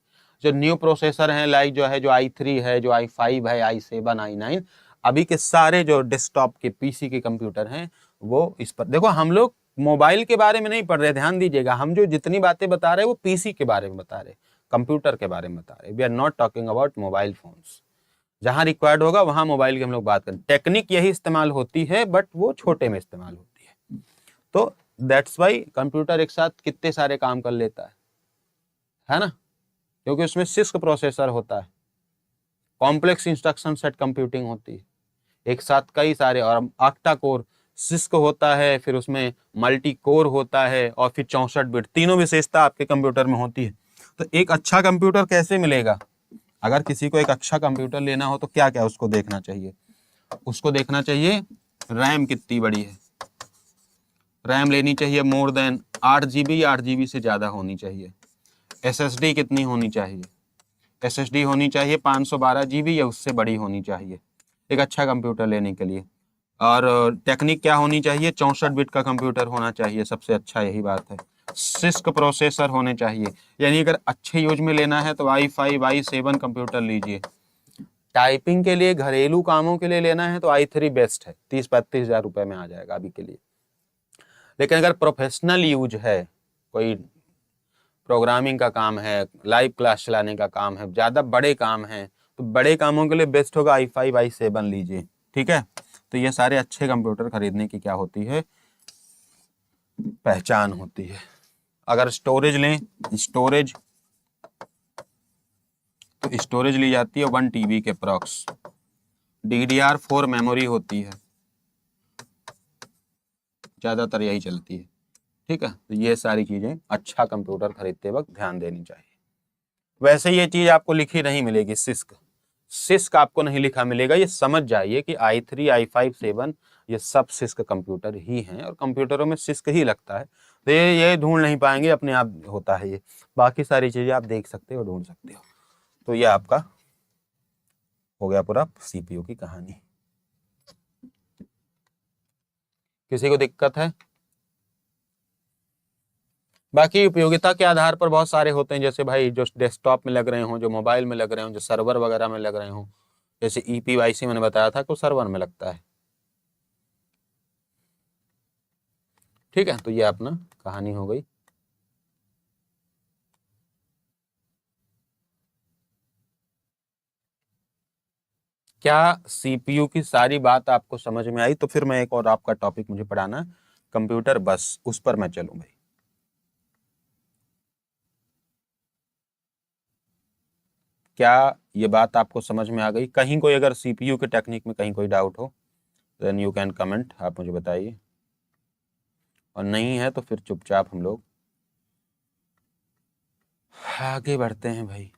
जो न्यू प्रोसेसर हैं लाइक जो है, जो i3 है, जो i5 है, i7, i9, अभी के सारे जो डेस्कटॉप के PC के कंप्यूटर हैं वो इस पर। देखो हम लोग मोबाइल के बारे में नहीं पढ़ रहे, ध्यान दीजिएगा। हम जो जितनी बातें बता रहे हैं वो PC के बारे में बता रहे, कंप्यूटर के बारे में बता रहे। We are not talking about mobile phones. जहां रिक्वायर्ड होगा वहां मोबाइल की हम लोग बात करें। टेक्निक यही इस्तेमाल होती है, बट वो छोटे में इस्तेमाल होती है। तो दैट्स वाई कंप्यूटर एक साथ कितने सारे काम कर लेता है ना, क्योंकि उसमें सिस्क प्रोसेसर होता है, कॉम्प्लेक्स इंस्ट्रक्शन सेट कंप्यूटिंग होती है, एक साथ कई सारे। और ऑक्टा कोर सिस्क होता है, फिर उसमें मल्टी कोर होता है, और फिर 64 बिट। तीनों विशेषता आपके कंप्यूटर में होती है। तो एक अच्छा कंप्यूटर कैसे मिलेगा? अगर किसी को एक अच्छा कंप्यूटर लेना हो तो क्या क्या उसको देखना चाहिए? उसको देखना चाहिए रैम कितनी बड़ी है। रैम लेनी चाहिए मोर देन 8 GB या 8 GB से ज़्यादा होनी चाहिए। SSD कितनी होनी चाहिए? SSD होनी चाहिए 512 GB या उससे बड़ी होनी चाहिए एक अच्छा कंप्यूटर लेने के लिए। और टेक्निक क्या होनी चाहिए? 64 बिट का कंप्यूटर होना चाहिए, सबसे अच्छा यही बात है। सिस्क प्रोसेसर होने चाहिए, यानी अगर अच्छे यूज में लेना है तो i5 i7 कंप्यूटर लीजिए। टाइपिंग के लिए, घरेलू कामों के लिए लेना है तो i3 बेस्ट है, 30-35 हज़ार रुपए में आ जाएगा अभी के लिए। लेकिन अगर प्रोफेशनल यूज है, कोई प्रोग्रामिंग का काम है, लाइव क्लास चलाने का काम है, ज़्यादा बड़े काम हैं, तो बड़े कामों के लिए बेस्ट होगा i5 i7 लीजिए। ठीक है, तो ये सारे अच्छे कंप्यूटर खरीदने की क्या होती है? पहचान होती है। अगर स्टोरेज लें, स्टोरेज तो स्टोरेज ली जाती है 1 TB के अप्रॉक्स। DDR4 मेमोरी होती है, ज़्यादातर यही चलती है। ठीक है, तो ये सारी चीज़ें अच्छा कंप्यूटर खरीदते वक्त ध्यान देनी चाहिए। वैसे ये चीज़ आपको लिखी नहीं मिलेगी, सिस्क आपको नहीं लिखा मिलेगा। ये समझ जाइए कि i3 i5 7 ये सब सिस्क कंप्यूटर ही हैं और कंप्यूटरों में सिस्क ही लगता है। तो ये ढूंढ नहीं पाएंगे, अपने आप होता है ये। बाकी सारी चीज़ें आप देख सकते हो, ढूंढ सकते हो। तो ये आपका हो गया पूरा CPU की कहानी। किसी को दिक्कत है? बाकी उपयोगिता के आधार पर बहुत सारे होते हैं, जैसे भाई जो डेस्कटॉप में लग रहे हों, जो मोबाइल में लग रहे हों, जो सर्वर वगैरह में लग रहे हों। जैसे EPYC मैंने बताया था कि सर्वर में लगता है। ठीक है, तो ये अपना कहानी हो गई। क्या CPU की सारी बात आपको समझ में आई? तो फिर मैं एक और आपका टॉपिक मुझे पढ़ाना है, कंप्यूटर बस, उस पर मैं चलूं भाई। क्या ये बात आपको समझ में आ गई? कहीं कोई अगर CPU के टेक्निक में कहीं कोई डाउट हो देन यू कैन कमेंट, आप मुझे बताइए। और नहीं है तो फिर चुपचाप हम लोग आगे बढ़ते हैं भाई।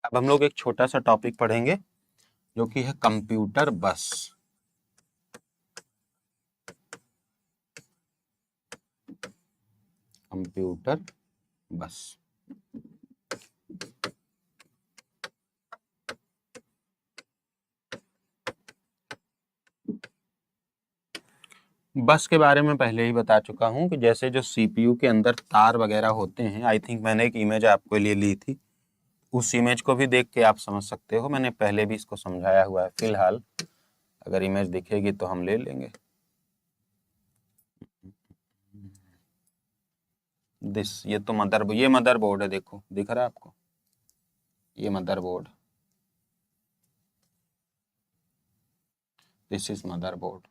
अब हम लोग एक छोटा सा टॉपिक पढ़ेंगे जो कि है कंप्यूटर बस। कंप्यूटर बस। बस के बारे में पहले ही बता चुका हूं कि जैसे जो CPU के अंदर तार वगैरह होते हैं, आई थिंक मैंने एक इमेज आपके लिए ली थी, उस इमेज को भी देख के आप समझ सकते हो। मैंने पहले भी इसको समझाया हुआ है, फिलहाल अगर इमेज दिखेगी तो हम ले लेंगे। ये तो ये मदरबोर्ड है, देखो दिख रहा है आपको? ये मदरबोर्ड, दिस इज मदरबोर्ड।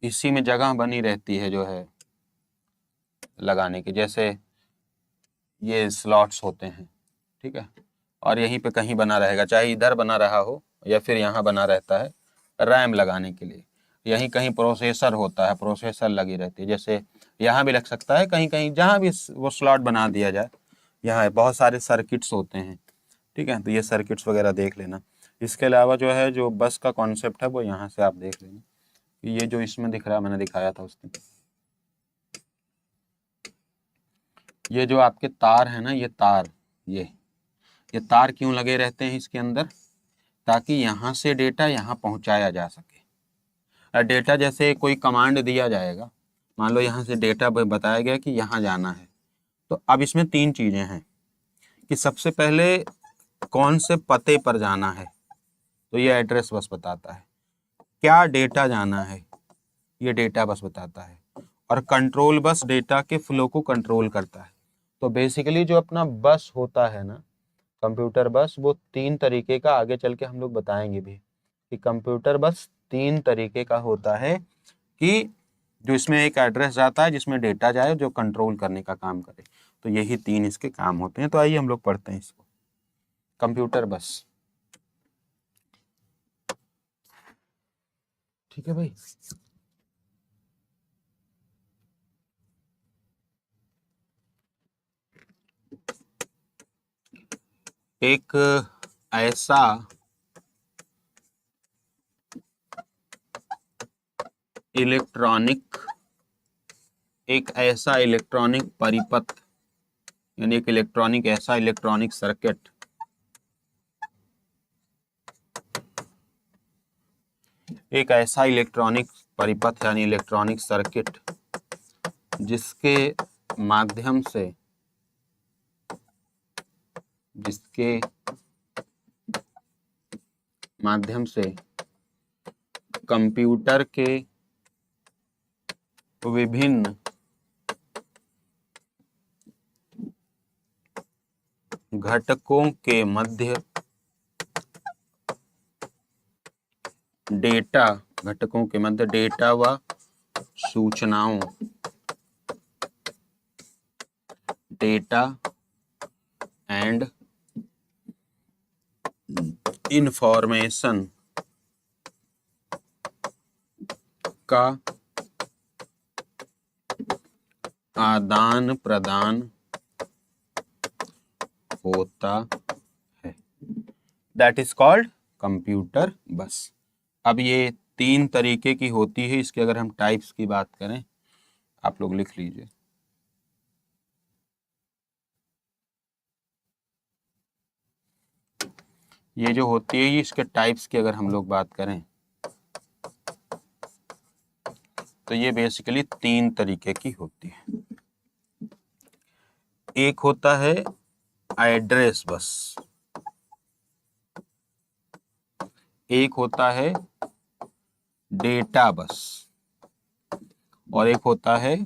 इसी में जगह बनी रहती है जो है लगाने की, जैसे ये स्लॉट्स होते हैं। ठीक है, और यहीं पे कहीं बना रहेगा, चाहे इधर बना रहा हो या फिर यहाँ बना रहता है रैम लगाने के लिए। यहीं कहीं प्रोसेसर होता है, प्रोसेसर लगी रहती है, जैसे यहाँ भी लग सकता है, कहीं कहीं जहाँ भी वो स्लॉट बना दिया जाए। यहाँ बहुत सारे सर्किट्स होते हैं। ठीक है, तो ये सर्किट्स वगैरह देख लेना। इसके अलावा जो है, जो बस का कॉन्सेप्ट है वो यहाँ से आप देख लेना। ये जो इसमें दिख रहा है, मैंने दिखाया था उस दिन, ये जो आपके तार है ना, ये तार, ये तार क्यों लगे रहते हैं इसके अंदर? ताकि यहाँ से डेटा यहाँ पहुँचाया जा सके। डेटा जैसे कोई कमांड दिया जाएगा, मान लो यहाँ से डेटा बताया गया कि यहाँ जाना है, तो अब इसमें 3 चीज़ें हैं कि सबसे पहले कौन से पते पर जाना है, तो ये एड्रेस बस बताता है। क्या डेटा जाना है, ये डेटा बस बताता है। और कंट्रोल बस डेटा के फ्लो को कंट्रोल करता है। तो बेसिकली जो अपना बस होता है ना, कंप्यूटर बस, वो 3 तरीके का, आगे चल के हम लोग बताएंगे भी कि कंप्यूटर बस तीन तरीके का होता है कि जो इसमें एक एड्रेस जाता है जिसमें डेटा जाए जो कंट्रोल करने का काम करे। तो यही तीन इसके काम होते हैं। तो आइए हम लोग पढ़ते हैं इसको। कंप्यूटर बस, ठीक है भाई। एक ऐसा इलेक्ट्रॉनिक परिपथ, यानी एक ऐसा इलेक्ट्रॉनिक सर्किट एक ऐसा इलेक्ट्रॉनिक परिपथ यानी इलेक्ट्रॉनिक सर्किट जिसके माध्यम से कंप्यूटर के विभिन्न घटकों के मध्य डेटा व सूचनाओं एंड इंफॉर्मेशन का आदान प्रदान होता है। दैट इज कॉल्ड कंप्यूटर बस। अब ये तीन तरीके की होती है। इसके अगर हम टाइप्स की बात करें, आप लोग लिख लीजिए। ये जो होती है इसके टाइप्स की अगर हम लोग बात करें तो ये बेसिकली तीन तरीके की होती है। एक होता है एड्रेस बस, एक होता है डेटा बस, और एक होता है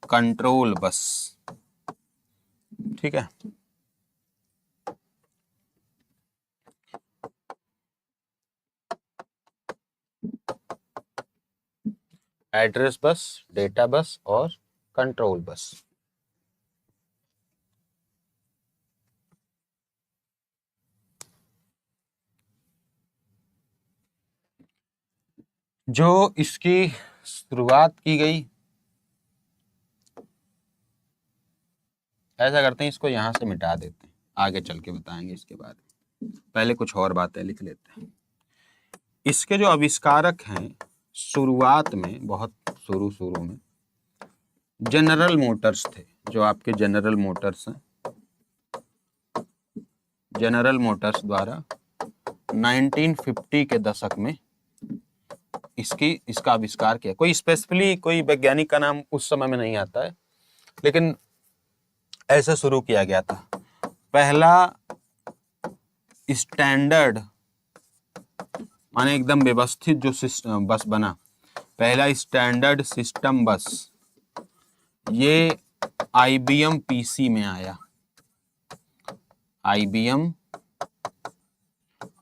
कंट्रोल बस। ठीक है। एड्रेस बस, डेटा बस और कंट्रोल बस। जो इसकी शुरुआत की गई, ऐसा करते हैं इसको यहां से मिटा देते हैं, आगे चल के बताएंगे इसके बारे में। पहले कुछ और बातें लिख लेते हैं। इसके जो आविष्कारक हैं शुरुआत में, बहुत शुरू में जनरल मोटर्स थे। जो आपके जनरल मोटर्स हैं, जनरल मोटर्स द्वारा 1950 के दशक में इसका आविष्कार किया। कोई स्पेसिफिकली कोई वैज्ञानिक का नाम उस समय में नहीं आता है, लेकिन ऐसा शुरू किया गया था। पहला स्टैंडर्ड माने एकदम व्यवस्थित जो सिस्टम बस बना, पहला स्टैंडर्ड सिस्टम बस, ये IBM PC में आया। IBM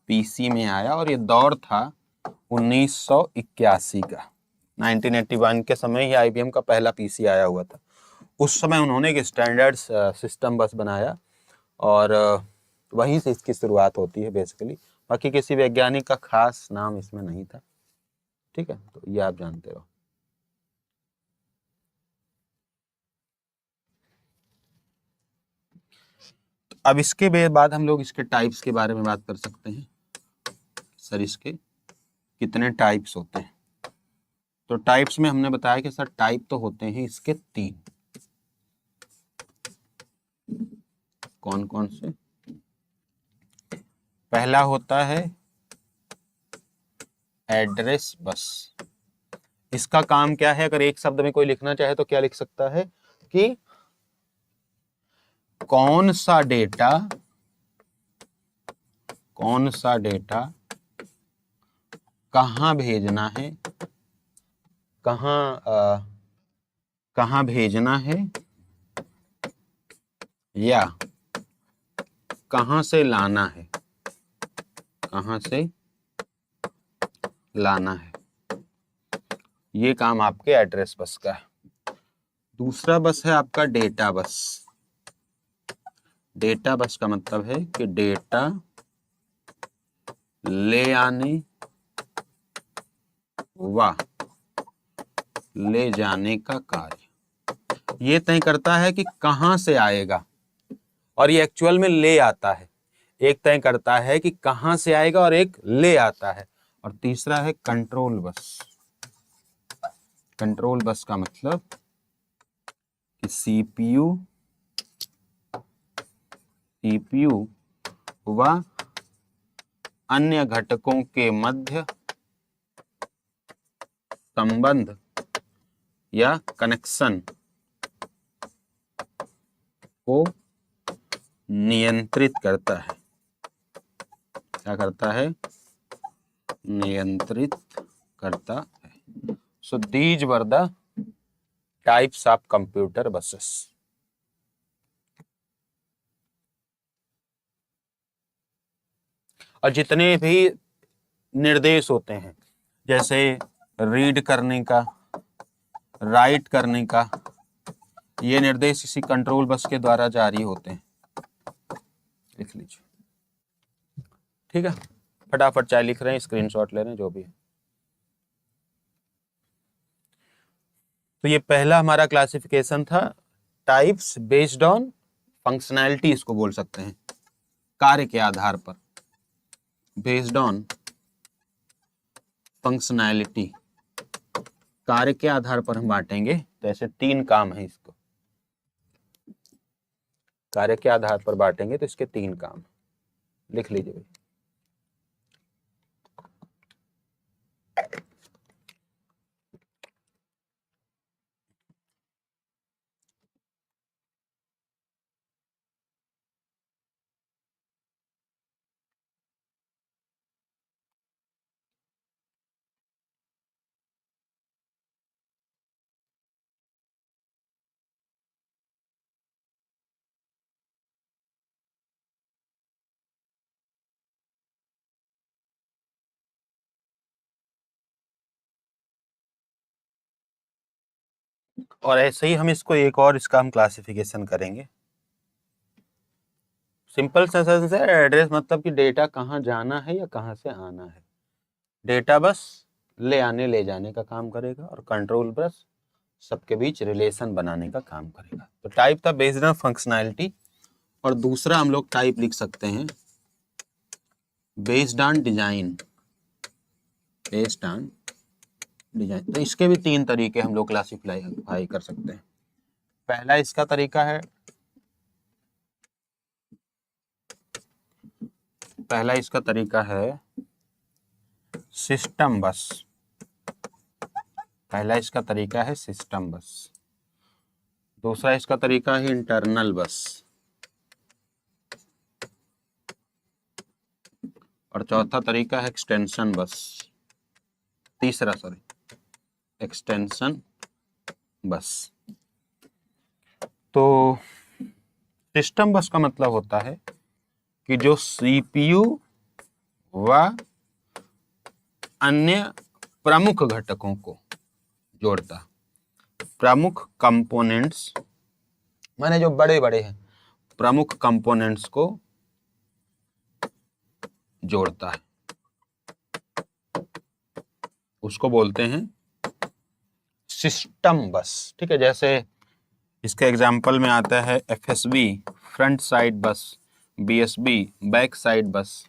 PC में आया और ये दौर था 1981 का। 1981 के समय ही IBM का पहला PC आया हुआ था। उस समय उन्होंने एक स्टैंडर्ड सिस्टम बस बनाया और वहीं से इसकी शुरुआत होती है बेसिकली। बाकी किसी वैज्ञानिक का खास नाम इसमें नहीं था। ठीक है, तो ये आप जानते हो। अब इसके बाद हम लोग इसके टाइप्स के बारे में बात कर सकते हैं। सर इसके कितने टाइप्स होते हैं? तो टाइप्स में हमने बताया कि सर टाइप तो होते हैं इसके तीन। कौन कौन से? पहला होता है एड्रेस बस। इसका काम क्या है? अगर एक शब्द में कोई लिखना चाहे तो क्या लिख सकता है कि कौन सा डेटा कहाँ भेजना है, कहाँ भेजना है या कहाँ से लाना है, कहाँ से लाना है। ये काम आपके एड्रेस बस का है। दूसरा बस है आपका डेटा बस। डेटा बस का मतलब है कि डेटा ले आने व ले जाने का कार्य ये तय करता है कि कहां से आएगा, और ये एक्चुअल में ले आता है। एक तय करता है कि कहां से आएगा और एक ले आता है। और तीसरा है कंट्रोल बस। कंट्रोल बस का मतलब कि सीपीयू व अन्य घटकों के मध्य संबंध या कनेक्शन को नियंत्रित करता है। क्या करता है? नियंत्रित करता है। So these were the types of computer buses. और जितने भी निर्देश होते हैं, जैसे रीड करने का, राइट करने का, ये निर्देश इसी कंट्रोल बस के द्वारा जारी होते हैं। लिख लीजिए, ठीक है। फटाफट चाहे लिख रहे हैं, स्क्रीनशॉट ले रहे हैं, जो भी है। तो ये पहला हमारा क्लासिफिकेशन था, टाइप्स बेस्ड ऑन फंक्शनैलिटी, इसको बोल सकते हैं, कार्य के आधार पर। बेस्ड ऑन फंक्शनैलिटी, कार्य के आधार पर हम बांटेंगे। तो ऐसे 3 काम है इसको, कार्य के आधार पर बांटेंगे तो इसके 3 काम। लिख लीजिए भाई। और ऐसे ही हम इसको एक और इसका हम क्लासिफिकेशन करेंगे। सिंपल सेंस है, एड्रेस मतलब कि डेटा कहाँ जाना है या कहाँ से आना है। डेटा बस ले आने ले जाने का काम करेगा, और कंट्रोल बस सबके बीच रिलेशन बनाने का काम करेगा। तो टाइप था बेस्ड ऑन फंक्शनैलिटी, और दूसरा हम लोग टाइप लिख सकते हैं based on design. Based on design, तो इसके भी 3 तरीके हम लोग क्लासिफाई कर सकते हैं। पहला इसका तरीका है, सिस्टम बस। पहला इसका तरीका है सिस्टम बस। दूसरा इसका तरीका है इंटरनल बस, और चौथा तरीका है एक्सटेंशन बस। एक्सटेंशन बस। तो सिस्टम बस का मतलब होता है कि जो सीपीयू व अन्य प्रमुख घटकों को जोड़ता, प्रमुख कंपोनेंट्स माने जो बड़े बड़े हैं, प्रमुख कंपोनेंट्स को जोड़ता है, उसको बोलते हैं सिस्टम बस। ठीक है, जैसे इसके एग्जाम्पल में आता है एफएसबी फ्रंट साइड बस, बीएसबी बैक साइड बस।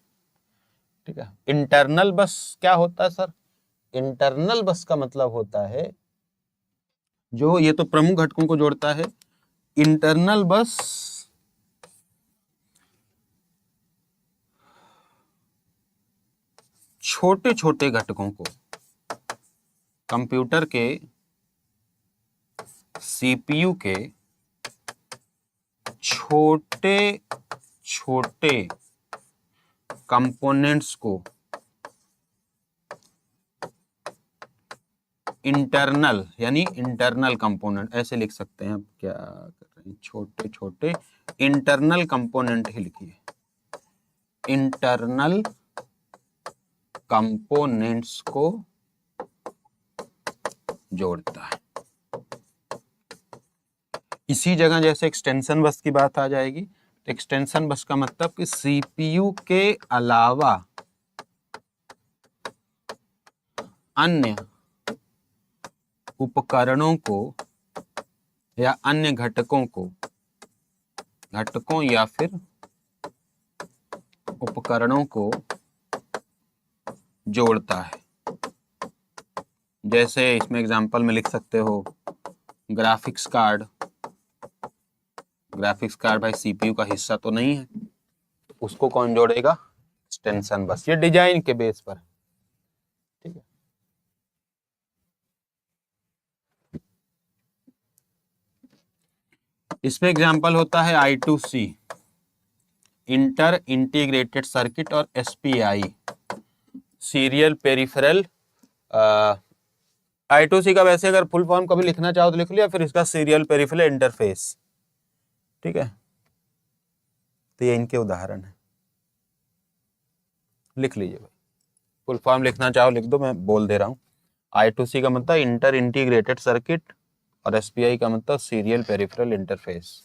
ठीक है। इंटरनल बस क्या होता है सर? इंटरनल बस का मतलब होता है जो, ये तो प्रमुख घटकों को जोड़ता है, इंटरनल बस छोटे छोटे घटकों को, कंप्यूटर के सीपीयू के छोटे छोटे कंपोनेंट्स को इंटरनल, यानी इंटरनल कंपोनेंट ऐसे लिख सकते हैं। आप क्या कर रहे हैं, छोटे छोटे इंटरनल कंपोनेंट ही लिखिए, इंटरनल कंपोनेंट्स को जोड़ता है। इसी जगह जैसे एक्सटेंशन बस की बात आ जाएगी, तो एक्सटेंशन बस का मतलब कि सीपीयू के अलावा अन्य उपकरणों को या अन्य घटकों या फिर उपकरणों को जोड़ता है। जैसे इसमें एग्जांपल में लिख सकते हो ग्राफिक्स कार्ड भाई सीपीयू का हिस्सा तो नहीं है, उसको कौन जोड़ेगा? एक्सटेंशन बस। ये डिजाइन के बेस पर, ठीक है। इसमें एग्जांपल होता है I2C इंटर इंटीग्रेटेड सर्किट और SPI सीरियल पेरिफेरल। I2C का वैसे अगर फुल फॉर्म कभी लिखना चाहो तो लिख लिया, फिर इसका सीरियल पेरिफेरल इंटरफेस, ठीक है। तो ये इनके उदाहरण है, लिख लीजिए भाई। फुल फॉर्म लिखना चाहो लिख दो, मैं बोल दे रहा हूँ। I2C का मतलब इंटर इंटीग्रेटेड सर्किट और SPI का मतलब सीरियल पेरिफेरल इंटरफेस।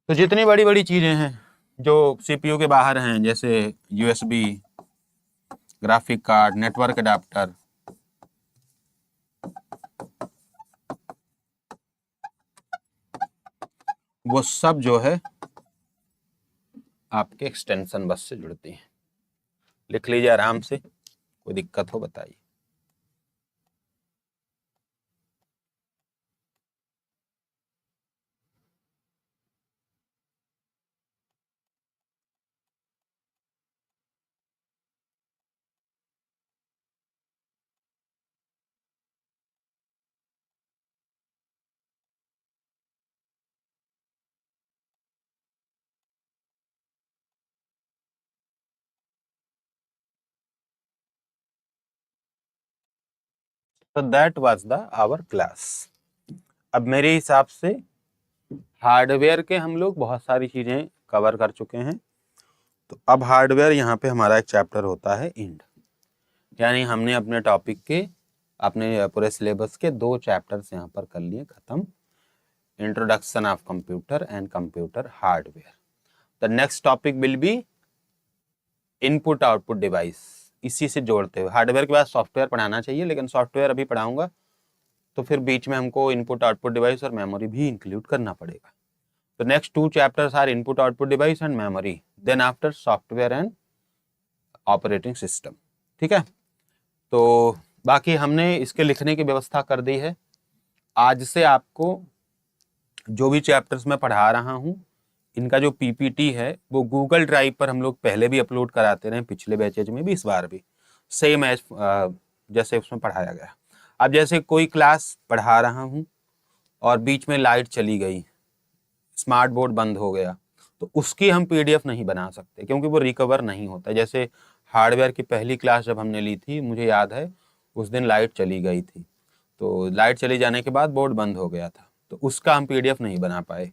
तो जितनी बड़ी बड़ी चीजें हैं जो सीपीयू के बाहर हैं, जैसे USB, graphic card, network adapter, वो सब जो है आपके एक्सटेंशन बस से जुड़ती हैं। लिख लीजिए आराम से, कोई दिक्कत हो बताइए। तो that was the our class. अब मेरे हिसाब से हार्डवेयर के हम लोग बहुत सारी चीजें कवर कर चुके हैं। तो अब हार्डवेयर यहाँ पे हमारा एक चैप्टर होता है इंड, यानी हमने अपने टॉपिक के, अपने पूरे सिलेबस के 2 चैप्टर्स यहाँ पर कर लिए खत्म। Introduction of computer and computer hardware. The next topic will be input output device. इसी से जोड़ते हुए हार्डवेयर के बाद सॉफ्टवेयर पढ़ाना चाहिए, लेकिन सॉफ्टवेयर अभी पढ़ाऊंगा तो फिर बीच में हमको इनपुट आउटपुट डिवाइस और मेमोरी भी इंक्लूड करना पड़ेगा। तो next 2 chapters are input output device and memory, then after software and operating system, ठीक है। तो बाकी हमने इसके लिखने की व्यवस्था कर दी है। आज से आपको जो भी चैप्टर्स मैं पढ़ा रहा हूँ, इनका जो PPT है वो गूगल ड्राइव पर हम लोग पहले भी अपलोड कराते रहे, पिछले बैचेज में भी, इस बार भी सेम एज जैसे उसमें पढ़ाया गया। अब जैसे कोई क्लास पढ़ा रहा हूँ और बीच में लाइट चली गई, स्मार्ट बोर्ड बंद हो गया, तो उसकी हम PDF नहीं बना सकते क्योंकि वो रिकवर नहीं होता। जैसे हार्डवेयर की पहली क्लास जब हमने ली थी, मुझे याद है उस दिन लाइट चली गई थी, तो लाइट चली जाने के बाद बोर्ड बंद हो गया था, तो उसका हम PDF नहीं बना पाए।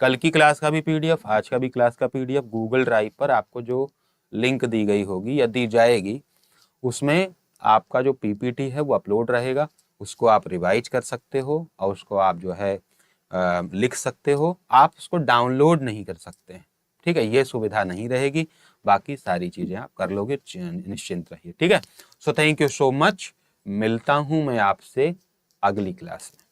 कल की क्लास का भी PDF, आज का भी क्लास का PDF गूगल ड्राइव पर आपको जो लिंक दी गई होगी या दी जाएगी, उसमें आपका जो PPT है वो अपलोड रहेगा। उसको आप रिवाइज कर सकते हो और उसको आप जो है लिख सकते हो। आप उसको डाउनलोड नहीं कर सकते हैं, ठीक है, ये सुविधा नहीं रहेगी। बाकी सारी चीज़ें आप कर लोगे, निश्चिंत रहिए, ठीक है। So thank you so much. मिलता हूँ मैं आपसे अगली क्लास में।